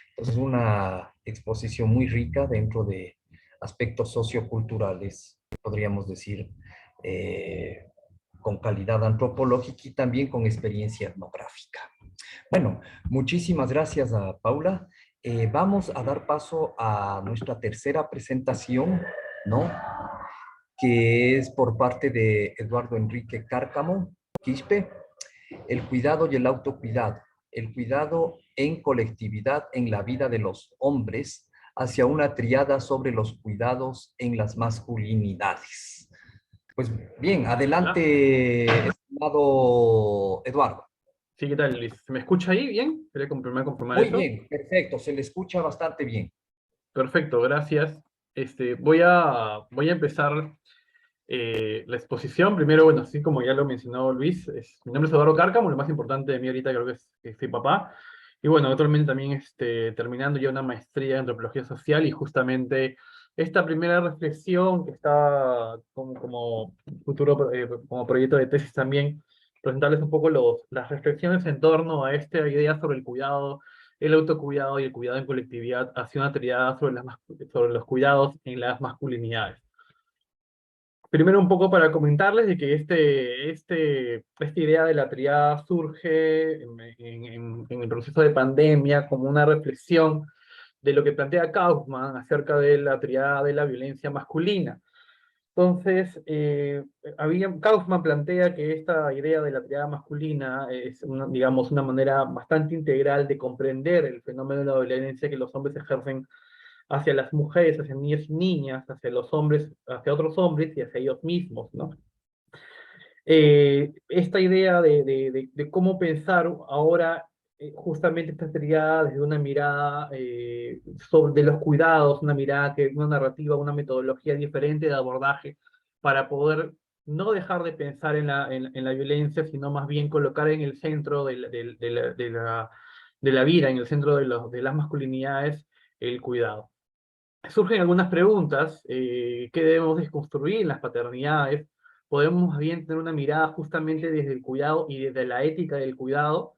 Entonces, una exposición muy rica dentro de aspectos socioculturales, podríamos decir, con calidad antropológica y también con experiencia etnográfica. Bueno, muchísimas gracias a Paula. Vamos a dar paso a nuestra tercera presentación, ¿no? Que es por parte de Eduardo Enrique Cárcamo, Quispe, el cuidado y el autocuidado, el cuidado en colectividad en la vida de los hombres hacia una triada sobre los cuidados en las masculinidades. Pues bien, adelante, estimado Eduardo. Sí, ¿qué tal, Luis? ¿Se me escucha ahí bien? Quería confirmar Muy eso. bien, perfecto, se le escucha bastante bien. Perfecto, gracias. Voy a empezar la exposición. Primero, bueno, así como ya lo mencionó Luis, mi nombre es Eduardo Cárcamo, lo más importante de mí ahorita creo que es que soy papá. Y bueno, actualmente también terminando ya una maestría en antropología social y justamente esta primera reflexión que está como futuro, como proyecto de tesis también, presentarles un poco las reflexiones en torno a esta idea sobre el cuidado, el autocuidado y el cuidado en colectividad hacia una triada sobre los cuidados en las masculinidades. Primero un poco para comentarles de que esta idea de la triada surge en el proceso de pandemia como una reflexión de lo que plantea Kaufman acerca de la triada de la violencia masculina. Entonces, Kaufman plantea que esta idea de la triada masculina es, digamos, una manera bastante integral de comprender el fenómeno de la violencia que los hombres ejercen hacia las mujeres, hacia niños y niñas, hacia los hombres, hacia otros hombres y hacia ellos mismos, ¿no? Esta idea de cómo pensar ahora, justamente esta sería desde una mirada de los cuidados, una mirada, una narrativa, una metodología diferente de abordaje para poder no dejar de pensar en la violencia, sino más bien colocar en el centro de la vida, en el centro de las masculinidades, el cuidado. Surgen algunas preguntas, ¿qué debemos desconstruir en las paternidades? Podemos más bien tener una mirada justamente desde el cuidado y desde la ética del cuidado.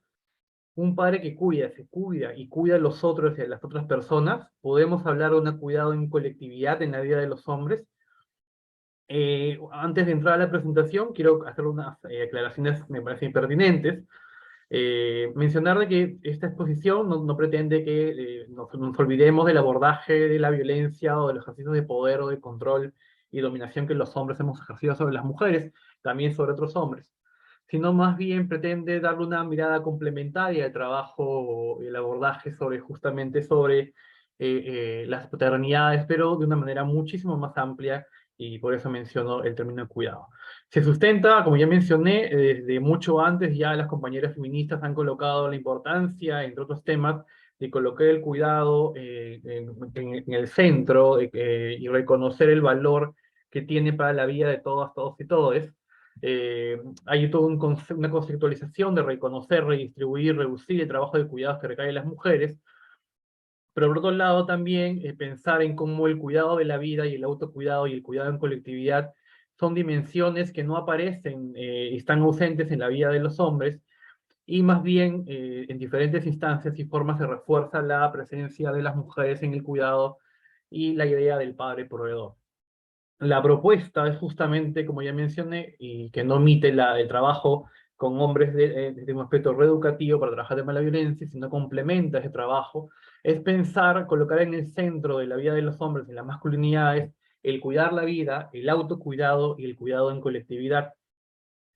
Un padre que cuida, se cuida y cuida a los otros y a las otras personas. Podemos hablar de un cuidado en colectividad en la vida de los hombres. Antes de entrar a la presentación, quiero hacer unas aclaraciones, me parecen pertinentes. Mencionar de que esta exposición no pretende que nos olvidemos del abordaje de la violencia o de los ejercicios de poder o de control y dominación que los hombres hemos ejercido sobre las mujeres, también sobre otros hombres, sino más bien pretende darle una mirada complementaria al trabajo y el abordaje sobre justamente sobre las paternidades, pero de una manera muchísimo más amplia, y por eso menciono el término de cuidado. Se sustenta, como ya mencioné, desde mucho antes ya las compañeras feministas han colocado la importancia, entre otros temas, de colocar el cuidado en el centro y reconocer el valor que tiene para la vida de todas, todos y todes. Hay toda una conceptualización de reconocer, redistribuir, reducir el trabajo de cuidados que recae en las mujeres, pero por otro lado también pensar en cómo el cuidado de la vida y el autocuidado y el cuidado en colectividad son dimensiones que no aparecen, están ausentes en la vida de los hombres, y más bien en diferentes instancias y formas se refuerza la presencia de las mujeres en el cuidado y la idea del padre proveedor. La propuesta es justamente, como ya mencioné, y que no omite el trabajo con hombres desde un aspecto reeducativo para trabajar de la violencia, sino complementa ese trabajo, es pensar, colocar en el centro de la vida de los hombres, en las masculinidades, el cuidar la vida, el autocuidado y el cuidado en colectividad.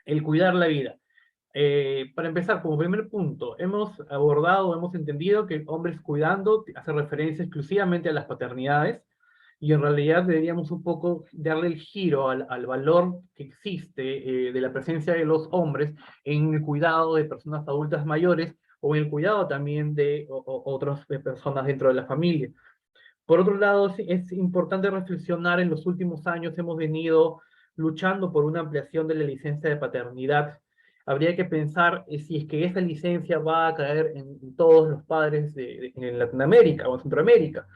El cuidar la vida. Para empezar, como primer punto, hemos abordado, hemos entendido que hombres cuidando hace referencia exclusivamente a las paternidades, y en realidad deberíamos un poco darle el giro al valor que existe de la presencia de los hombres en el cuidado de personas adultas mayores o en el cuidado también de otras personas dentro de la familia. Por otro lado, sí, es importante reflexionar, en los últimos años hemos venido luchando por una ampliación de la licencia de paternidad. Habría que pensar si es que esa licencia va a caer en todos los padres en Latinoamérica o en Centroamérica.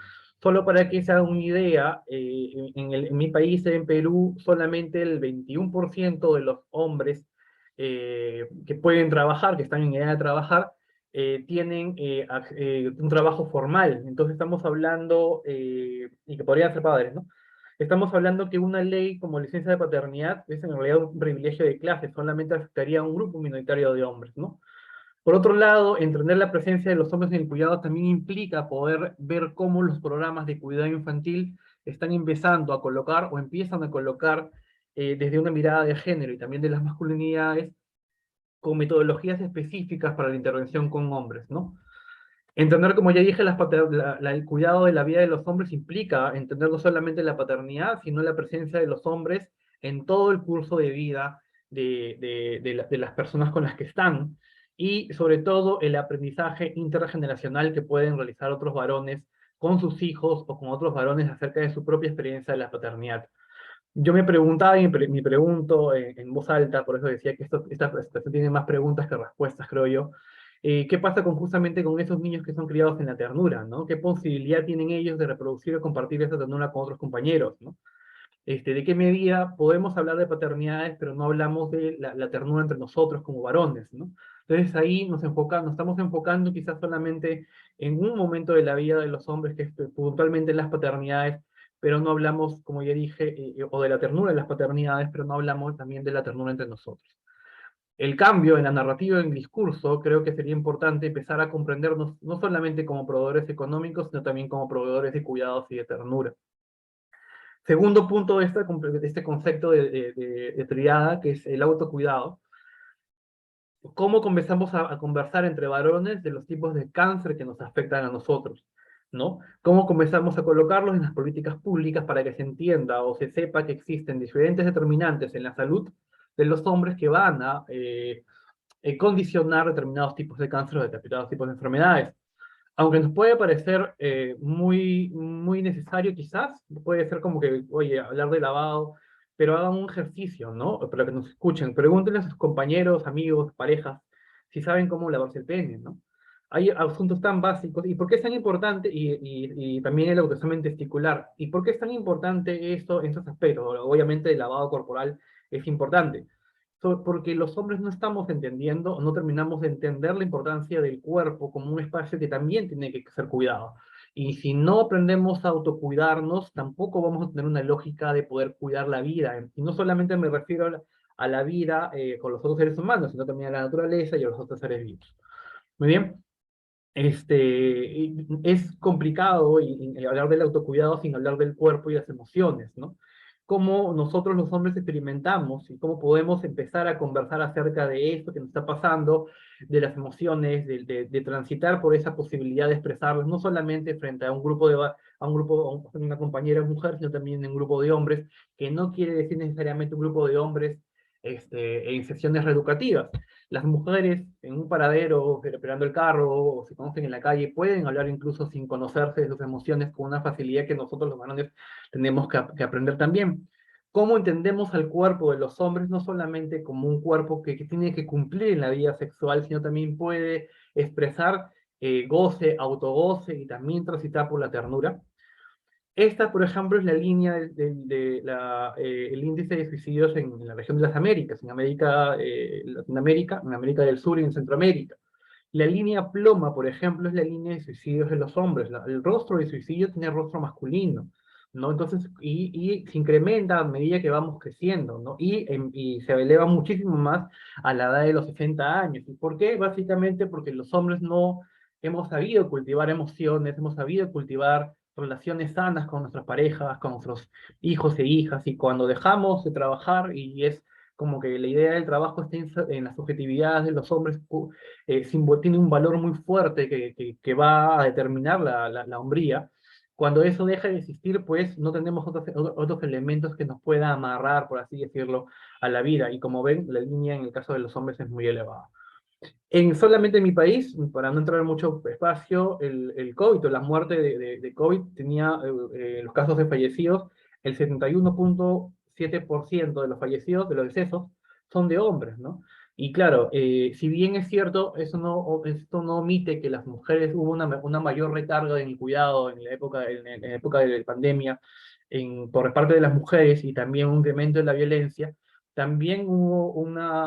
Solo para que se hagan una idea, en mi país, en Perú, solamente el 21% de los hombres que pueden trabajar, que están en edad de trabajar, tienen un trabajo formal. Entonces estamos hablando, y que podrían ser padres, ¿no? Estamos hablando que una ley como licencia de paternidad es en realidad un privilegio de clase, solamente afectaría a un grupo minoritario de hombres, ¿no? Por otro lado, entender la presencia de los hombres en el cuidado también implica poder ver cómo los programas de cuidado infantil están empezando a colocar o empiezan a colocar desde una mirada de género y también de las masculinidades, con metodologías específicas para la intervención con hombres, ¿no? Entender, como ya dije, el cuidado de la vida de los hombres implica entender no solamente la paternidad, sino la presencia de los hombres en todo el curso de vida de las personas con las que están, y sobre todo el aprendizaje intergeneracional que pueden realizar otros varones con sus hijos o con otros varones acerca de su propia experiencia de la paternidad. Yo me preguntaba y me pregunto en voz alta, por eso decía que esta presentación tiene más preguntas que respuestas, creo yo. ¿Qué pasa justamente con esos niños que son criados en la ternura, ¿no? ¿Qué posibilidad tienen ellos de reproducir o compartir esa ternura con otros compañeros, ¿no? ¿De qué medida podemos hablar de paternidades, pero no hablamos de la ternura entre nosotros como varones, ¿no? Entonces ahí nos estamos enfocando quizás solamente en un momento de la vida de los hombres, que es puntualmente las paternidades, pero no hablamos, como ya dije, o de la ternura de las paternidades, pero no hablamos también de la ternura entre nosotros. El cambio en la narrativa, en el discurso, creo que sería importante empezar a comprendernos no solamente como proveedores económicos, sino también como proveedores de cuidados y de ternura. Segundo punto de este concepto de triada, que es el autocuidado. ¿Cómo comenzamos a conversar entre varones de los tipos de cáncer que nos afectan a nosotros? ¿No? ¿Cómo comenzamos a colocarlos en las políticas públicas para que se entienda o se sepa que existen diferentes determinantes en la salud de los hombres que van a condicionar determinados tipos de cáncer o determinados tipos de enfermedades. Aunque nos puede parecer muy necesario quizás, puede ser como que, oye, hablar de lavado, pero hagan un ejercicio, ¿no? Para que nos escuchen. Pregúntenle a sus compañeros, amigos, parejas, si saben cómo lavarse el pene, ¿no? Hay asuntos tan básicos. ¿Y por qué es tan importante? Y también el autoexamen testicular. ¿Y por qué es tan importante esto en estos aspectos? Obviamente el lavado corporal es importante. Porque los hombres no estamos entendiendo, no terminamos de entender la importancia del cuerpo como un espacio que también tiene que ser cuidado. Y si no aprendemos a autocuidarnos, tampoco vamos a tener una lógica de poder cuidar la vida. Y no solamente me refiero a la vida con los otros seres humanos, sino también a la naturaleza y a los otros seres vivos. Muy bien. Es complicado y hablar del autocuidado sin hablar del cuerpo y las emociones, ¿no? Cómo nosotros los hombres experimentamos y cómo podemos empezar a conversar acerca de esto que nos está pasando, de las emociones, de transitar por esa posibilidad de expresarlas, no solamente frente a un grupo a una compañera mujer, sino también en un grupo de hombres, que no quiere decir necesariamente un grupo de hombres en sesiones reeducativas. Las mujeres en un paradero, esperando el carro, o se conocen en la calle, pueden hablar incluso sin conocerse de sus emociones con una facilidad que nosotros los varones tenemos que aprender también. ¿Cómo entendemos al cuerpo de los hombres? No solamente como un cuerpo que tiene que cumplir en la vida sexual, sino también puede expresar goce, autogoce y también transitar por la ternura. Esta, por ejemplo, es la línea el índice de suicidios en la región de las Américas, en América, Latinoamérica, en América del Sur y en Centroamérica. La línea ploma, por ejemplo, es la línea de suicidios de los hombres. El rostro de suicidio tiene rostro masculino, ¿no? Entonces, y se incrementa a medida que vamos creciendo, ¿no? Y se eleva muchísimo más a la edad de los 60 años. ¿Y por qué? Básicamente porque los hombres no hemos sabido cultivar emociones, hemos sabido cultivar relaciones sanas con nuestras parejas, con nuestros hijos e hijas, y cuando dejamos de trabajar, y es como que la idea del trabajo está en las subjetividades de los hombres, tiene un valor muy fuerte que va a determinar la hombría. Cuando eso deja de existir, pues no tenemos otros elementos que nos puedan amarrar, por así decirlo, a la vida. Y como ven, la línea en el caso de los hombres es muy elevada. Solamente en mi país, para no entrar en mucho espacio, el COVID o la muerte de COVID tenía los casos de fallecidos, el 71.7% de los fallecidos, de los decesos, son de hombres, ¿no? Y claro, si bien es cierto, esto no omite que las mujeres hubo una mayor recarga en el cuidado en la época de la pandemia por parte de las mujeres y también un incremento de la violencia. También hubo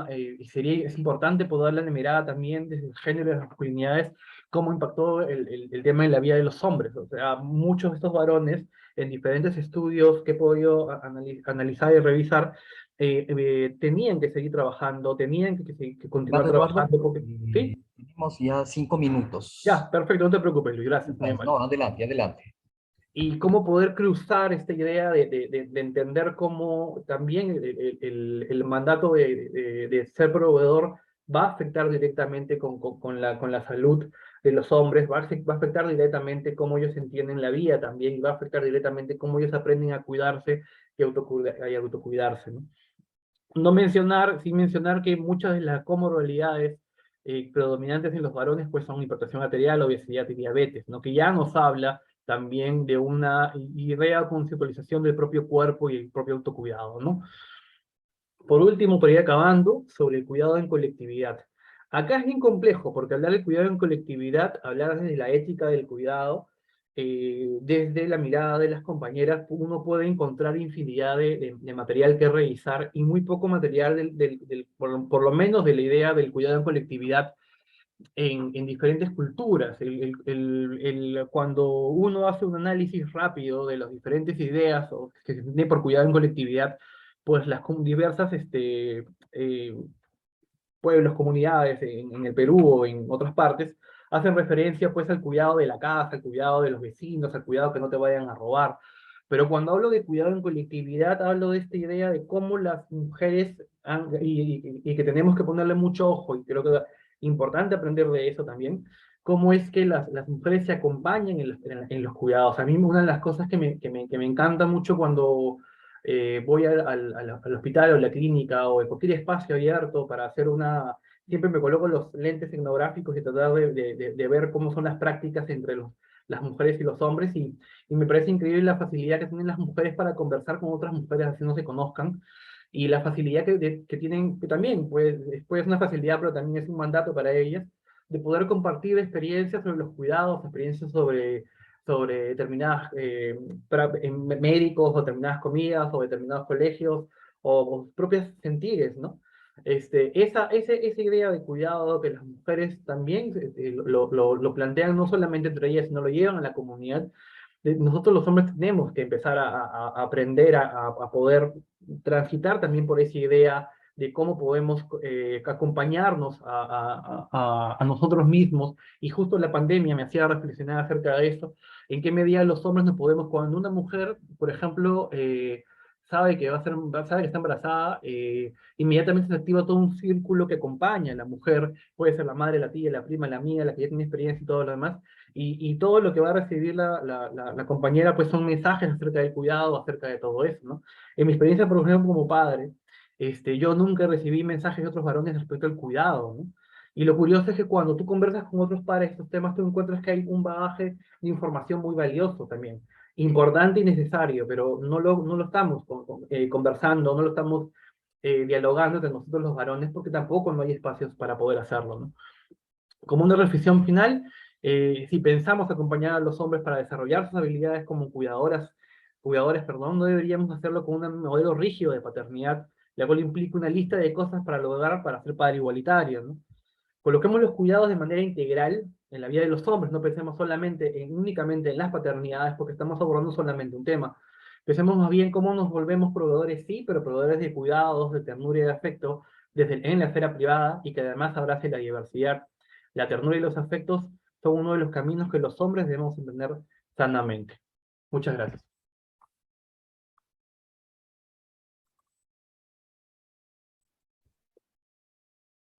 es importante poder darle la mirada también desde el género y las masculinidades, cómo impactó el tema en la vida de los hombres. O sea, muchos de estos varones, en diferentes estudios que he podido analizar y revisar, tenían que seguir trabajando, tenían que continuar Eduardo, trabajando, porque, ¿sí? tenemos ya 5 minutos. Ya, perfecto, no te preocupes, Luis, gracias. Muy amable. No, adelante, adelante. Y cómo poder cruzar esta idea de entender cómo también el mandato de ser proveedor va a afectar directamente con la salud de los hombres, va a afectar directamente cómo ellos entienden la vida también, y va a afectar directamente cómo ellos aprenden a cuidarse y autocuidarse, ¿no? Sin mencionar que muchas de las comorbilidades predominantes en los varones pues son hipertensión arterial, obesidad y diabetes, ¿no? Que ya nos habla también de una idea conceptualización del propio cuerpo y el propio autocuidado, ¿no? Por último, para ir acabando, sobre el cuidado en colectividad. Acá es bien complejo, porque hablar del cuidado en colectividad, hablar desde la ética del cuidado, desde la mirada de las compañeras, uno puede encontrar infinidad de material que revisar y muy poco material, por lo menos de la idea del cuidado en colectividad en diferentes culturas. Cuando uno hace un análisis rápido de las diferentes ideas que se tiene por cuidado en colectividad, pues las diversas pueblos, comunidades en el Perú o en otras partes, hacen referencia pues al cuidado de la casa, al cuidado de los vecinos, al cuidado que no te vayan a robar. Pero cuando hablo de cuidado en colectividad, hablo de esta idea de cómo las mujeres, y que tenemos que ponerle mucho ojo, y creo que es importante aprender de eso también, cómo es que las mujeres se acompañan en los cuidados. A mí una de las cosas que me encanta mucho cuando voy al hospital o la clínica o en cualquier espacio abierto para hacer siempre me coloco los lentes etnográficos y tratar de ver cómo son las prácticas entre las mujeres y los hombres, y me parece increíble la facilidad que tienen las mujeres para conversar con otras mujeres así no se conozcan, y la facilidad que tienen, que también pues, es una facilidad, pero también es un mandato para ellas, de poder compartir experiencias sobre los cuidados, experiencias sobre determinadas médicos, o determinadas comidas, o determinados colegios, o propios sentires, ¿no? Esa idea de cuidado que las mujeres también lo plantean no solamente entre ellas, sino lo llevan a la comunidad. Nosotros los hombres tenemos que empezar a aprender a poder transitar también por esa idea de cómo podemos acompañarnos a nosotros mismos, y justo la pandemia me hacía reflexionar acerca de esto, en qué medida los hombres nos podemos, cuando una mujer, por ejemplo, sabe que sabe que está embarazada, inmediatamente se activa todo un círculo que acompaña a la mujer, puede ser la madre, la tía, la prima, la amiga, la que ya tiene experiencia y todo lo demás, y todo lo que va a recibir la compañera pues son mensajes acerca del cuidado, acerca de todo eso, ¿no? En mi experiencia, por ejemplo, como padre, yo nunca recibí mensajes de otros varones respecto al cuidado, ¿no? Y lo curioso es que cuando tú conversas con otros padres de estos temas, tú encuentras que hay un bagaje de información muy valioso también, importante y necesario, pero no lo estamos conversando, no lo estamos dialogando entre nosotros los varones, porque tampoco no hay espacios para poder hacerlo, ¿no? Como una reflexión final, si pensamos acompañar a los hombres para desarrollar sus habilidades como cuidadores, perdón, no deberíamos hacerlo con un modelo rígido de paternidad, la cual implica una lista de cosas para lograr para ser padre igualitario, ¿no? Coloquemos los cuidados de manera integral en la vida de los hombres, no pensemos únicamente en las paternidades, porque estamos abordando solamente un tema. Pensemos más bien cómo nos volvemos proveedores, sí, pero proveedores de cuidados, de ternura y de afecto, en la esfera privada, y que además abrace la diversidad. La ternura y los afectos son uno de los caminos que los hombres debemos entender sanamente. Muchas gracias.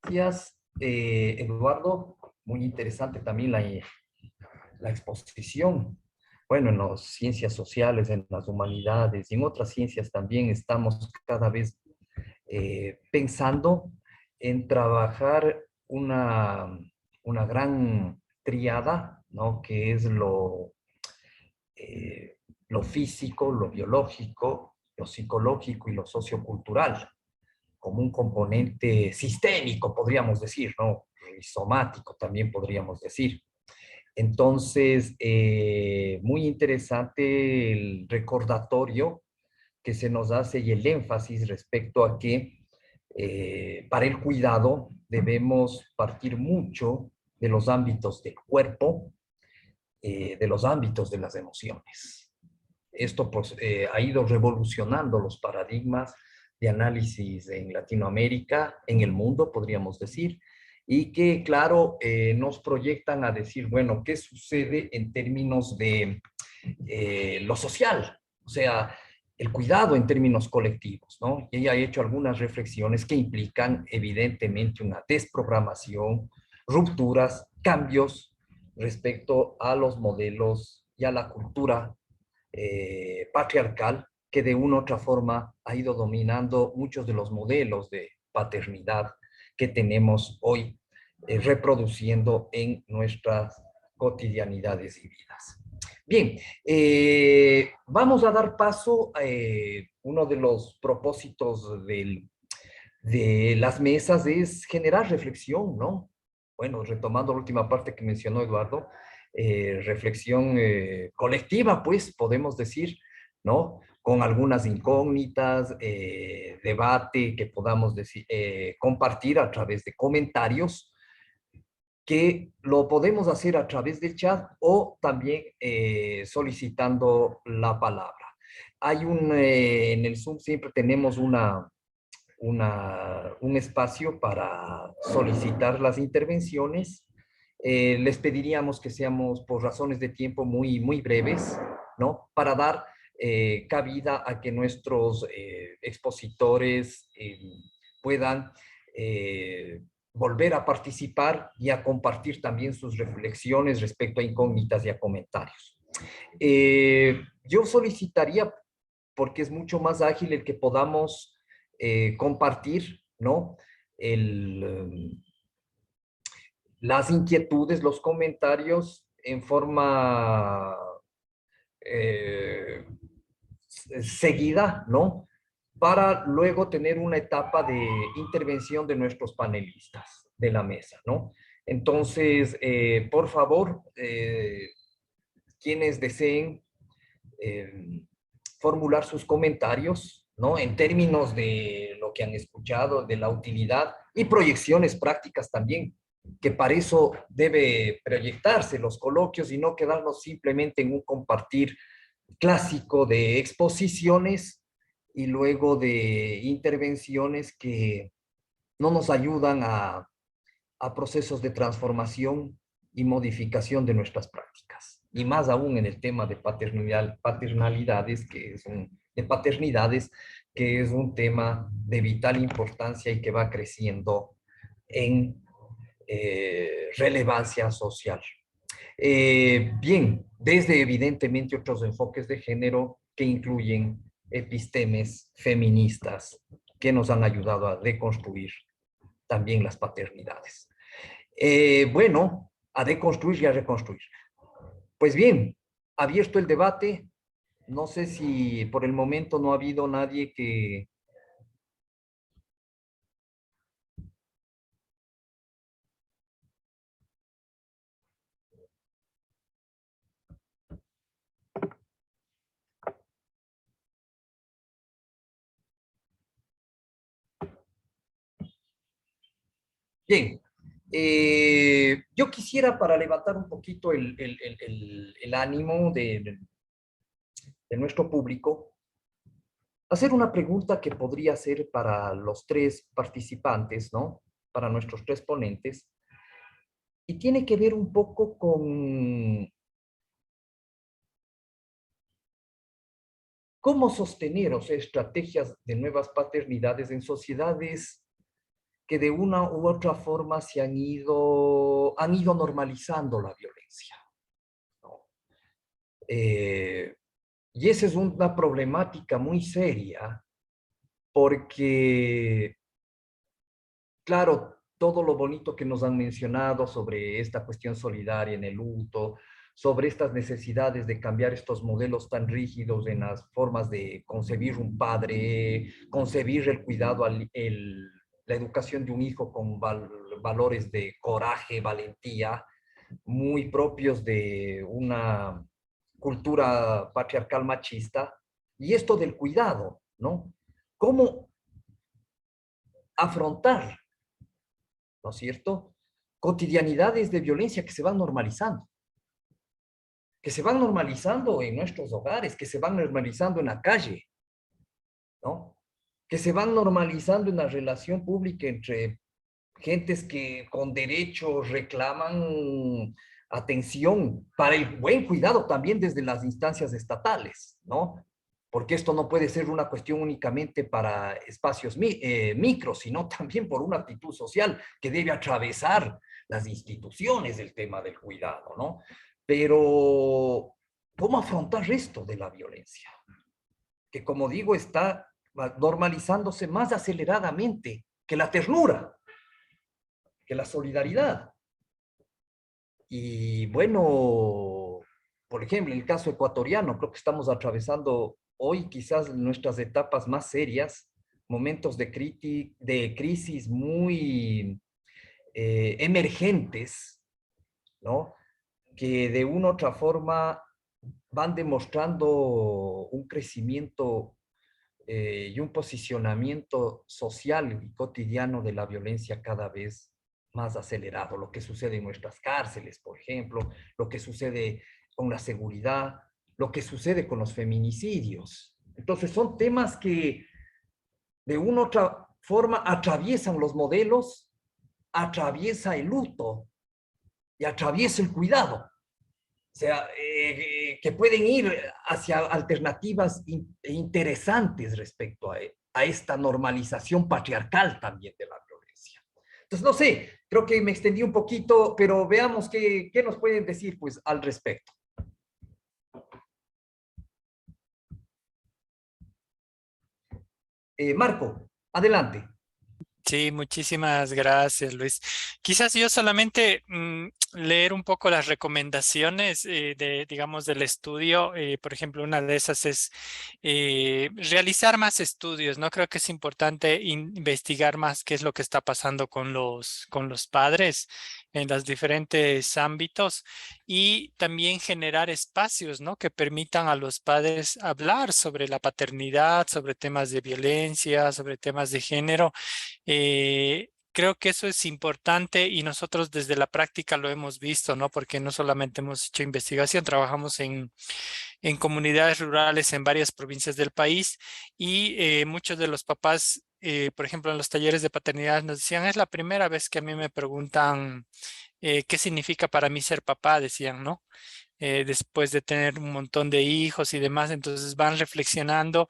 Gracias, Eduardo. Muy interesante también la exposición. Bueno, en las ciencias sociales, en las humanidades y en otras ciencias también estamos cada vez pensando en trabajar una gran triada, ¿no? Que es lo físico, lo biológico, lo psicológico y lo sociocultural, como un componente sistémico, podríamos decir, ¿no? Y somático también podríamos decir. Entonces, muy interesante el recordatorio que se nos hace y el énfasis respecto a que para el cuidado debemos partir mucho de los ámbitos del cuerpo, de los ámbitos de las emociones. Esto pues, ha ido revolucionando los paradigmas de análisis en Latinoamérica, en el mundo, podríamos decir, y que, claro, nos proyectan a decir, bueno, ¿qué sucede en términos de lo social? O sea, el cuidado en términos colectivos, ¿no? Y ella ha hecho algunas reflexiones que implican, evidentemente, una desprogramación, rupturas, cambios respecto a los modelos y a la cultura patriarcal que de una u otra forma ha ido dominando muchos de los modelos de paternidad que tenemos hoy reproduciendo en nuestras cotidianidades y vidas. Bien, vamos a dar paso a uno de los propósitos de las mesas es generar reflexión, ¿no? Bueno, retomando la última parte que mencionó Eduardo, reflexión colectiva, pues, podemos decir, ¿no? Con algunas incógnitas, debate que podamos decir, compartir a través de comentarios, que lo podemos hacer a través del chat o también solicitando la palabra. Hay en el Zoom siempre tenemos un espacio para solicitar las intervenciones. Les pediríamos que seamos, por razones de tiempo, muy, muy breves, ¿no? Para dar cabida a que nuestros expositores puedan volver a participar y a compartir también sus reflexiones respecto a incógnitas y a comentarios. Yo solicitaría porque es mucho más ágil el que podamos compartir, ¿no? Las inquietudes, los comentarios en forma seguida, ¿no? Para luego tener una etapa de intervención de nuestros panelistas de la mesa, ¿no? Entonces, por favor, quienes deseen formular sus comentarios, ¿no? En términos de lo que han escuchado, de la utilidad y proyecciones prácticas también, que para eso debe proyectarse los coloquios y no quedarnos simplemente en un compartir clásico de exposiciones y luego de intervenciones que no nos ayudan a procesos de transformación y modificación de nuestras prácticas. Y más aún en el tema de paternidades, que es un tema de vital importancia y que va creciendo en relevancia social. Bien, desde evidentemente otros enfoques de género que incluyen epistemes feministas que nos han ayudado a deconstruir también las paternidades. Bueno, a deconstruir y a reconstruir. Pues bien, abierto el debate, no sé si por el momento no ha habido nadie que... Bien, yo quisiera para levantar un poquito el ánimo de nuestro público, hacer una pregunta que podría ser para los tres participantes, ¿no? Para nuestros tres ponentes, y tiene que ver un poco con cómo sostener, o sea, estrategias de nuevas paternidades en sociedades que de una u otra forma se han ido normalizando la violencia, ¿no? Y esa es una problemática muy seria, porque, claro, todo lo bonito que nos han mencionado sobre esta cuestión solidaria en el luto, sobre estas necesidades de cambiar estos modelos tan rígidos en las formas de concebir un padre, concebir el cuidado, la educación de un hijo con valores de coraje, valentía, muy propios de una cultura patriarcal machista, y esto del cuidado, ¿no? ¿Cómo afrontar, ¿no es cierto?, cotidianidades de violencia que se van normalizando en nuestros hogares, que se van normalizando en la calle, ¿no? Que se van normalizando en la relación pública entre gentes que con derecho reclaman atención para el buen cuidado también desde las instancias estatales, ¿no? Porque esto no puede ser una cuestión únicamente para espacios micros, sino también por una actitud social que debe atravesar las instituciones del tema del cuidado, ¿no? Pero, ¿cómo afrontar esto de la violencia? Que, como digo, está normalizándose más aceleradamente que la ternura, que la solidaridad. Y bueno, por ejemplo, en el caso ecuatoriano, creo que estamos atravesando hoy quizás nuestras etapas más serias, momentos de crisis muy emergentes, ¿no? Que de una u otra forma van demostrando un crecimiento y un posicionamiento social y cotidiano de la violencia cada vez más acelerado. Lo que sucede en nuestras cárceles, por ejemplo, lo que sucede con la seguridad, lo que sucede con los feminicidios. Entonces son temas que de una u otra forma atraviesan los modelos, atraviesa el luto y atraviesa el cuidado. O sea, que pueden ir hacia alternativas interesantes respecto a esta normalización patriarcal también de la violencia. Entonces, no sé, creo que me extendí un poquito, pero veamos qué nos pueden decir pues, al respecto. Marco, adelante. Sí, muchísimas gracias, Luis. Quizás yo solamente leer un poco las recomendaciones digamos, del estudio. Por ejemplo, una de esas es realizar más estudios, ¿no? Creo que es importante investigar más qué es lo que está pasando con los padres en los diferentes ámbitos y también generar espacios, ¿no? Que permitan a los padres hablar sobre la paternidad, sobre temas de violencia, sobre temas de género. Creo que eso es importante y nosotros desde la práctica lo hemos visto, ¿no? Porque no solamente hemos hecho investigación, trabajamos en comunidades rurales en varias provincias del país y muchos de los papás, por ejemplo, en los talleres de paternidad nos decían, es la primera vez que a mí me preguntan qué significa para mí ser papá, decían, ¿no? Después de tener un montón de hijos y demás, entonces van reflexionando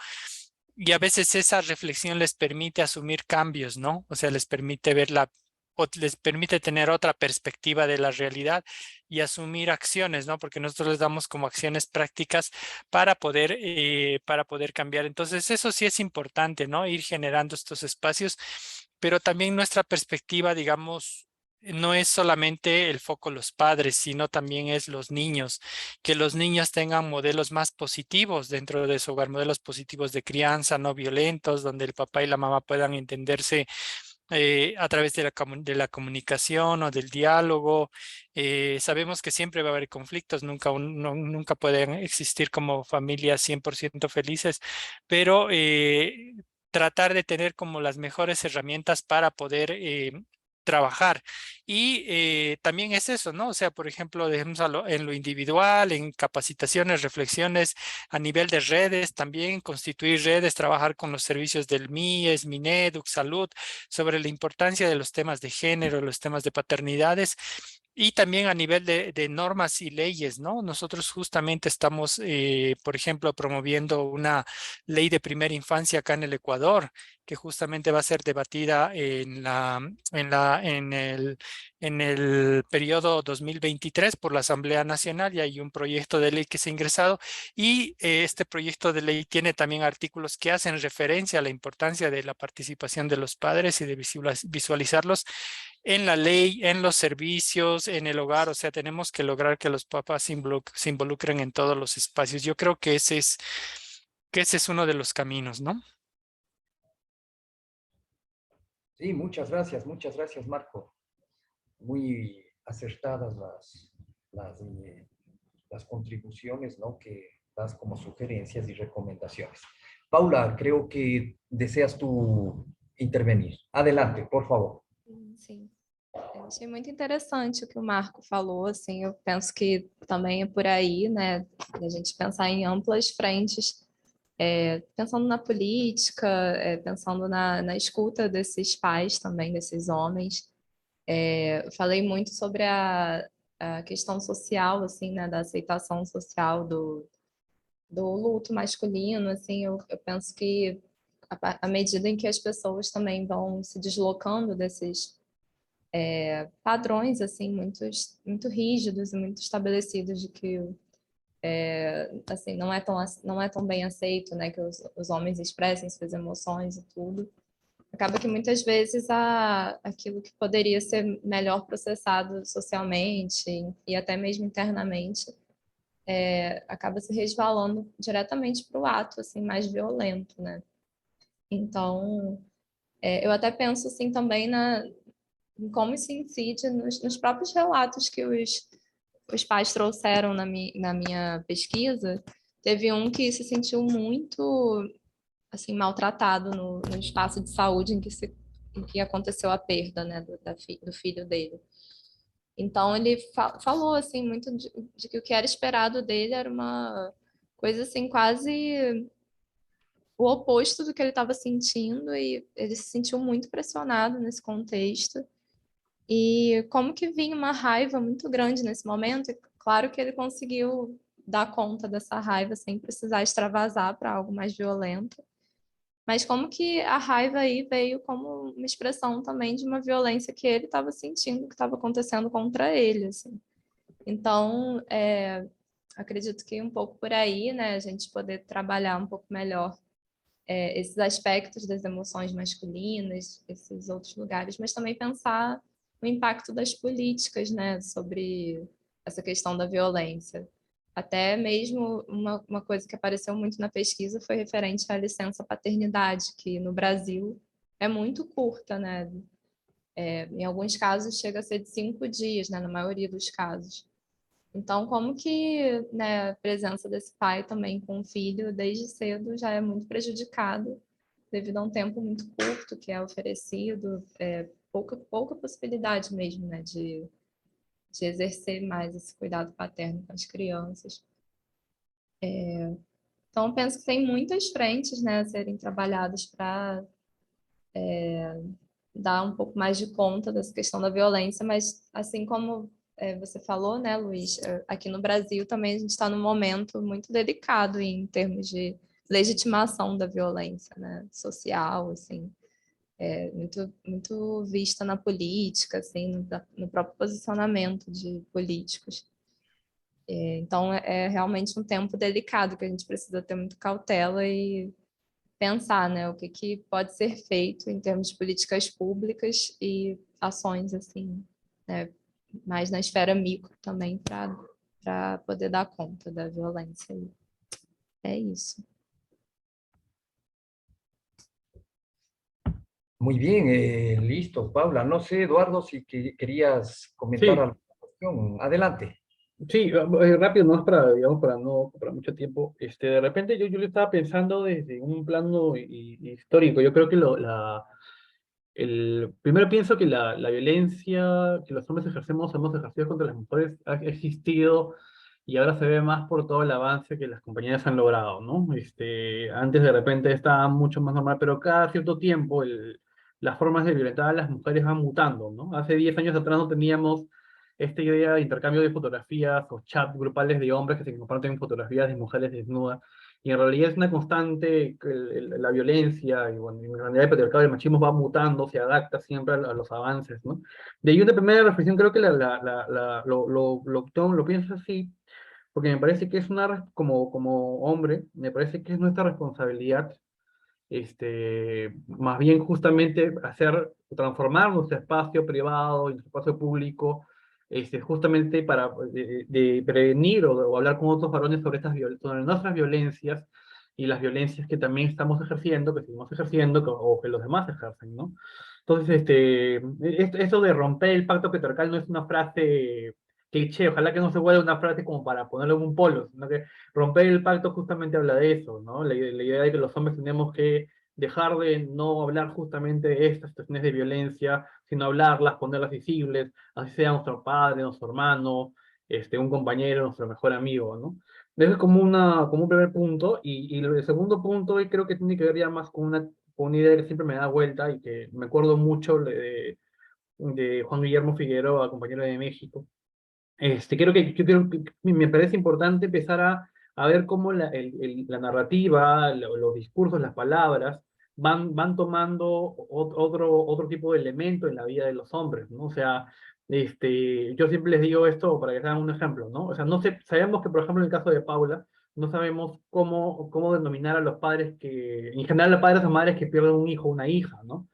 y a veces esa reflexión les permite asumir cambios, ¿no? O sea, les permite o les permite tener otra perspectiva de la realidad y asumir acciones, ¿no? Porque nosotros les damos como acciones prácticas para poder cambiar. Entonces, eso sí es importante, ¿no? Ir generando estos espacios, pero también nuestra perspectiva, digamos, no es solamente el foco los padres, sino también es los niños, que los niños tengan modelos más positivos dentro de su hogar, modelos positivos de crianza, no violentos, donde el papá y la mamá puedan entenderse a través de de la comunicación o del diálogo. Sabemos que siempre va a haber conflictos, nunca pueden existir como familias 100% felices, pero tratar de tener como las mejores herramientas para poder trabajar. Y también es eso, ¿no? O sea, por ejemplo, dejemos en lo individual, en capacitaciones, reflexiones a nivel de redes, también constituir redes, trabajar con los servicios del MIES, Mineduc, Salud, sobre la importancia de los temas de género, los temas de paternidades. Y también a nivel de normas y leyes, ¿no? Nosotros justamente estamos, por ejemplo, promoviendo una ley de primera infancia acá en el Ecuador, que justamente va a ser debatida en el periodo 2023 por la Asamblea Nacional, y hay un proyecto de ley que se ha ingresado y este proyecto de ley tiene también artículos que hacen referencia a la importancia de la participación de los padres y de visualizarlos en la ley, en los servicios, en el hogar. O sea, tenemos que lograr que los papás se involucren en todos los espacios. Yo creo que ese es uno de los caminos, ¿no? Sí, muchas gracias, Marco. Muy acertadas las contribuciones, ¿no? Que das como sugerencias y recomendaciones. Paula, creo que deseas tú intervenir. Adelante, por favor. Sim. Eu achei muito interessante o que o Marco falou, assim, eu penso que também é por aí, né, a gente pensar em amplas frentes, pensando na política, pensando na escuta desses pais também, desses homens. Eu falei muito sobre a questão social, assim, né, da aceitação social do luto masculino, assim, eu penso que à medida em que as pessoas também vão se deslocando desses padrões assim muito rígidos e muito estabelecidos de que assim não é tão bem aceito, né, que os homens expressem suas emoções e tudo. Acaba que muitas vezes aquilo que poderia ser melhor processado socialmente e até mesmo internamente acaba se resvalando diretamente para o ato assim mais violento, né? Então, eu até penso assim também em como isso incide nos próprios relatos que os pais trouxeram na minha pesquisa. Teve um que se sentiu muito assim maltratado no espaço de saúde em que aconteceu a perda, né, do filho dele. Então ele falou assim muito de que o que era esperado dele era uma coisa assim quase o oposto do que ele estava sentindo, e ele se sentiu muito pressionado nesse contexto. E como que vinha uma raiva muito grande nesse momento, e claro que ele conseguiu dar conta dessa raiva sem precisar extravasar para algo mais violento. Mas como que a raiva aí veio como uma expressão também de uma violência que ele estava sentindo, que estava acontecendo contra ele, assim. Então, acredito que um pouco por aí, né, a gente poder trabalhar um pouco melhor esses aspectos das emoções masculinas, esses outros lugares, mas também pensar o impacto das políticas, né, sobre essa questão da violência. Até mesmo uma coisa que apareceu muito na pesquisa foi referente à licença paternidade, que no Brasil é muito curta, né? Em alguns casos chega a ser de 5 dias, né, na maioria dos casos. Então, como que, né, a presença desse pai também com o filho desde cedo já é muito prejudicado devido a um tempo muito curto que é oferecido, pouca possibilidade mesmo, né, de exercer mais esse cuidado paterno com as crianças. Então, eu penso que tem muitas frentes, né, a serem trabalhadas para dar um pouco mais de conta dessa questão da violência, mas assim como você falou, né, Luiz, aqui no Brasil também a gente está num momento muito delicado em termos de legitimação da violência, né, social, assim, muito vista na política, assim, no próprio posicionamento de políticos. Então, é realmente um tempo delicado que a gente precisa ter muito cautela e pensar, né, o que pode ser feito em termos de políticas públicas e ações, assim, né, mais na esfera micro também, para poder dar conta da violência. É isso. Muy bien, listo, Paula. No sé, Eduardo, si querías comentar Sí, alguna cuestión. Adelante. sí, rápido, no es para, digamos, para no ocupar mucho tiempo. De repente yo le estaba pensando desde un plano histórico. Yo creo que primero pienso que la violencia que los hombres ejercemos, hemos ejercido contra las mujeres, ha existido y ahora se ve más por todo el avance que las compañías han logrado, ¿no? Antes de repente estaba mucho más normal, pero cada cierto tiempo las formas de violentar a las mujeres van mutando, ¿no? Hace 10 años atrás no teníamos esta idea de intercambio de fotografías o chats grupales de hombres que se comparten fotografías de mujeres desnudas. Y en realidad es una constante, que la violencia y bueno, en realidad el patriarcado y el machismo va mutando, se adapta siempre a los avances, ¿no? De ahí una primera reflexión, creo que lo pienso así, porque me parece que es como hombre, me parece que es nuestra responsabilidad, más bien justamente transformar nuestro espacio privado y nuestro espacio público, justamente para de prevenir o hablar con otros varones sobre sobre nuestras violencias y las violencias que también estamos ejerciendo, que seguimos ejerciendo, o que los demás ejercen, ¿no? Entonces, esto de romper el pacto patriarcal no es una frase cliché, ojalá que no se vuelva una frase como para ponerlo en un polo, sino que romper el pacto justamente habla de eso, ¿no? La idea de que los hombres tenemos que dejar de no hablar justamente de estas situaciones de violencia, sino hablarlas, ponerlas visibles, así sea nuestro padre, nuestro hermano, un compañero, nuestro mejor amigo, ¿no? Eso es como un primer punto, y el segundo punto, y creo que tiene que ver ya más con una idea que siempre me da vuelta, y que me acuerdo mucho de Juan Guillermo Figueroa, compañero de México. Creo que me parece importante empezar a ver cómo la narrativa, los discursos, las palabras, van tomando otro tipo de elemento en la vida de los hombres, ¿no? O sea, yo siempre les digo esto para que se hagan un ejemplo, ¿no? O sea, no sé, sabemos que, por ejemplo, en el caso de Paula, no sabemos cómo denominar a los padres en general, a padres o madres que pierden un hijo o una hija, ¿no?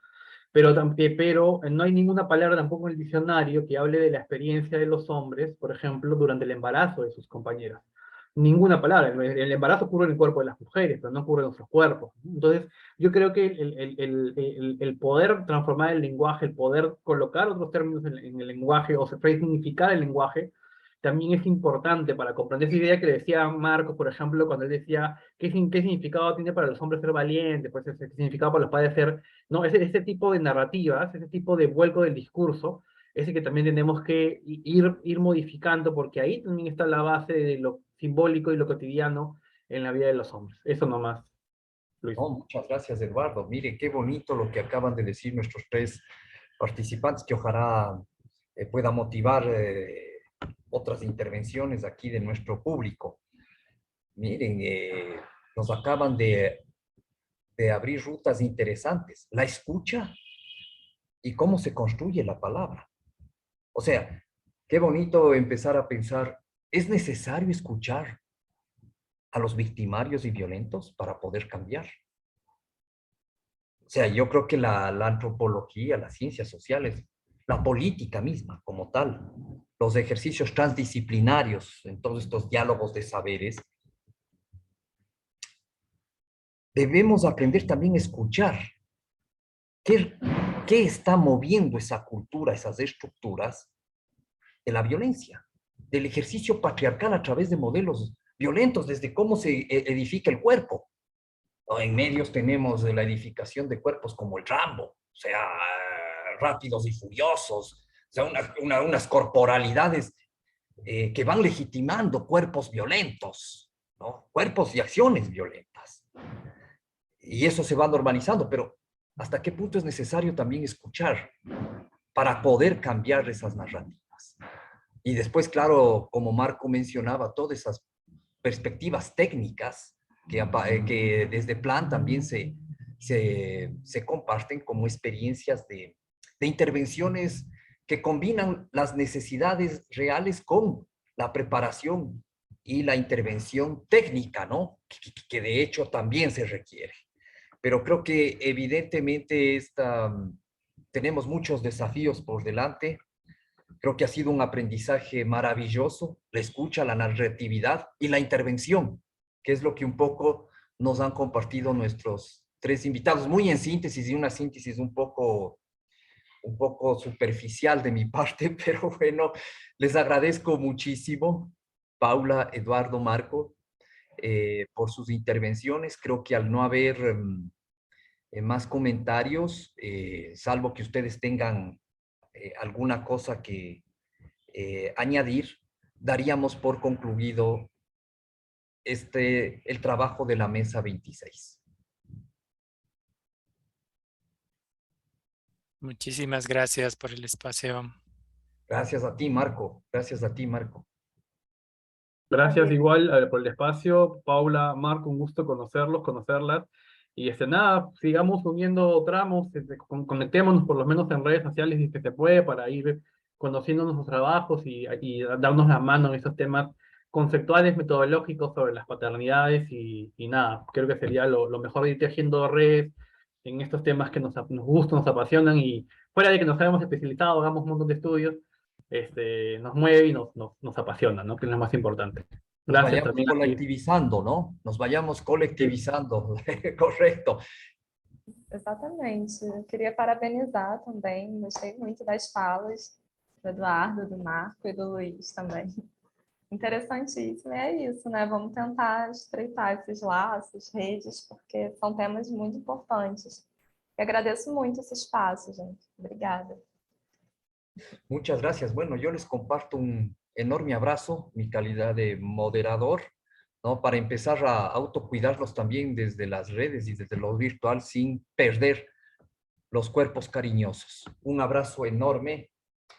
Pero no hay ninguna palabra tampoco en el diccionario que hable de la experiencia de los hombres, por ejemplo, durante el embarazo de sus compañeras. Ninguna palabra. El embarazo ocurre en el cuerpo de las mujeres, pero no ocurre en nuestros cuerpos. Entonces, yo creo que el poder transformar el lenguaje, el poder colocar otros términos en el lenguaje o resignificar el lenguaje, también es importante para comprender esa idea que decía Marcos, por ejemplo, cuando él decía qué significado tiene para los hombres ser valientes, pues qué significado para los padres ser, ¿no? Ese tipo de narrativas, ese tipo de vuelco del discurso, ese que también tenemos que ir modificando, porque ahí también está la base de lo simbólico y lo cotidiano en la vida de los hombres. Eso nomás, Luis. No, muchas gracias, Eduardo. Mire, qué bonito lo que acaban de decir nuestros tres participantes, que ojalá pueda motivar otras intervenciones aquí de nuestro público. Miren, nos acaban de abrir rutas interesantes. La escucha y cómo se construye la palabra. O sea, qué bonito empezar a pensar, ¿es necesario escuchar a los victimarios y violentos para poder cambiar? sea, yo creo que la antropología, las ciencias sociales, la política misma como tal, los ejercicios transdisciplinarios en todos estos diálogos de saberes, debemos aprender también a escuchar qué está moviendo esa cultura, esas estructuras de la violencia, del ejercicio patriarcal a través de modelos violentos, desde cómo se edifica el cuerpo. En medios tenemos la edificación de cuerpos como el Rambo, o sea, rápidos y furiosos, o sea, unas corporalidades que van legitimando cuerpos violentos, ¿no? Cuerpos y acciones violentas. Y eso se va normalizando, pero ¿hasta qué punto es necesario también escuchar para poder cambiar esas narrativas? Y después, claro, como Marco mencionaba, todas esas perspectivas técnicas que desde Plan también se comparten como experiencias de intervenciones que combinan las necesidades reales con la preparación y la intervención técnica, ¿no? Que de hecho también se requiere. Pero creo que evidentemente tenemos muchos desafíos por delante. Creo que ha sido un aprendizaje maravilloso, la escucha, la narratividad y la intervención, que es lo que un poco nos han compartido nuestros tres invitados, muy en síntesis y una síntesis un poco superficial de mi parte, pero bueno, les agradezco muchísimo, Paula, Eduardo, Marco, por sus intervenciones. Creo que al no haber más comentarios, salvo que ustedes tengan alguna cosa que añadir, daríamos por concluido el trabajo de la mesa 26. Muchísimas gracias por el espacio. Gracias a ti, Marco. Gracias a ti, Marco. Gracias igual por el espacio, Paula, Marco, un gusto conocerlos, conocerlas. Y nada, sigamos uniendo tramos, conectémonos por lo menos en redes sociales si se puede para ir conociendo nuestros trabajos y darnos la mano en estos temas conceptuales, metodológicos sobre las paternidades y nada, creo que sería lo mejor de ir tejiendo redes en estos temas que nos gustan, nos apasionan y fuera de que nos hayamos especializado, hagamos un montón de estudios, nos mueve y nos apasiona, ¿no? Que es lo más importante. Nos Gracias vayamos también a ti. colectivizando, ¿no? Nos vayamos colectivizando, correcto. Exatamente. Eu queria parabenizar também, gostei muito das falas do Eduardo, do Marco e do Luiz também. Interessantíssimo, e é isso, né? Vamos tentar estreitar esses laços, redes, porque são temas muito importantes. E agradeço muito esse espaço, gente. Obrigada. Muchas gracias. Bueno, yo les comparto un enorme abrazo, mi calidad de moderador, ¿no? Para empezar a autocuidarlos también desde las redes y desde lo virtual sin perder los cuerpos cariñosos. Un abrazo enorme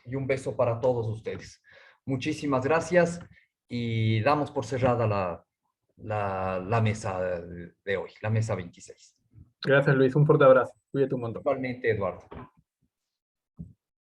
y un beso para todos ustedes. Muchísimas gracias y damos por cerrada la mesa de hoy, la mesa 26. Gracias, Luis. Un fuerte abrazo. Cuídate un montón. Igualmente, Eduardo.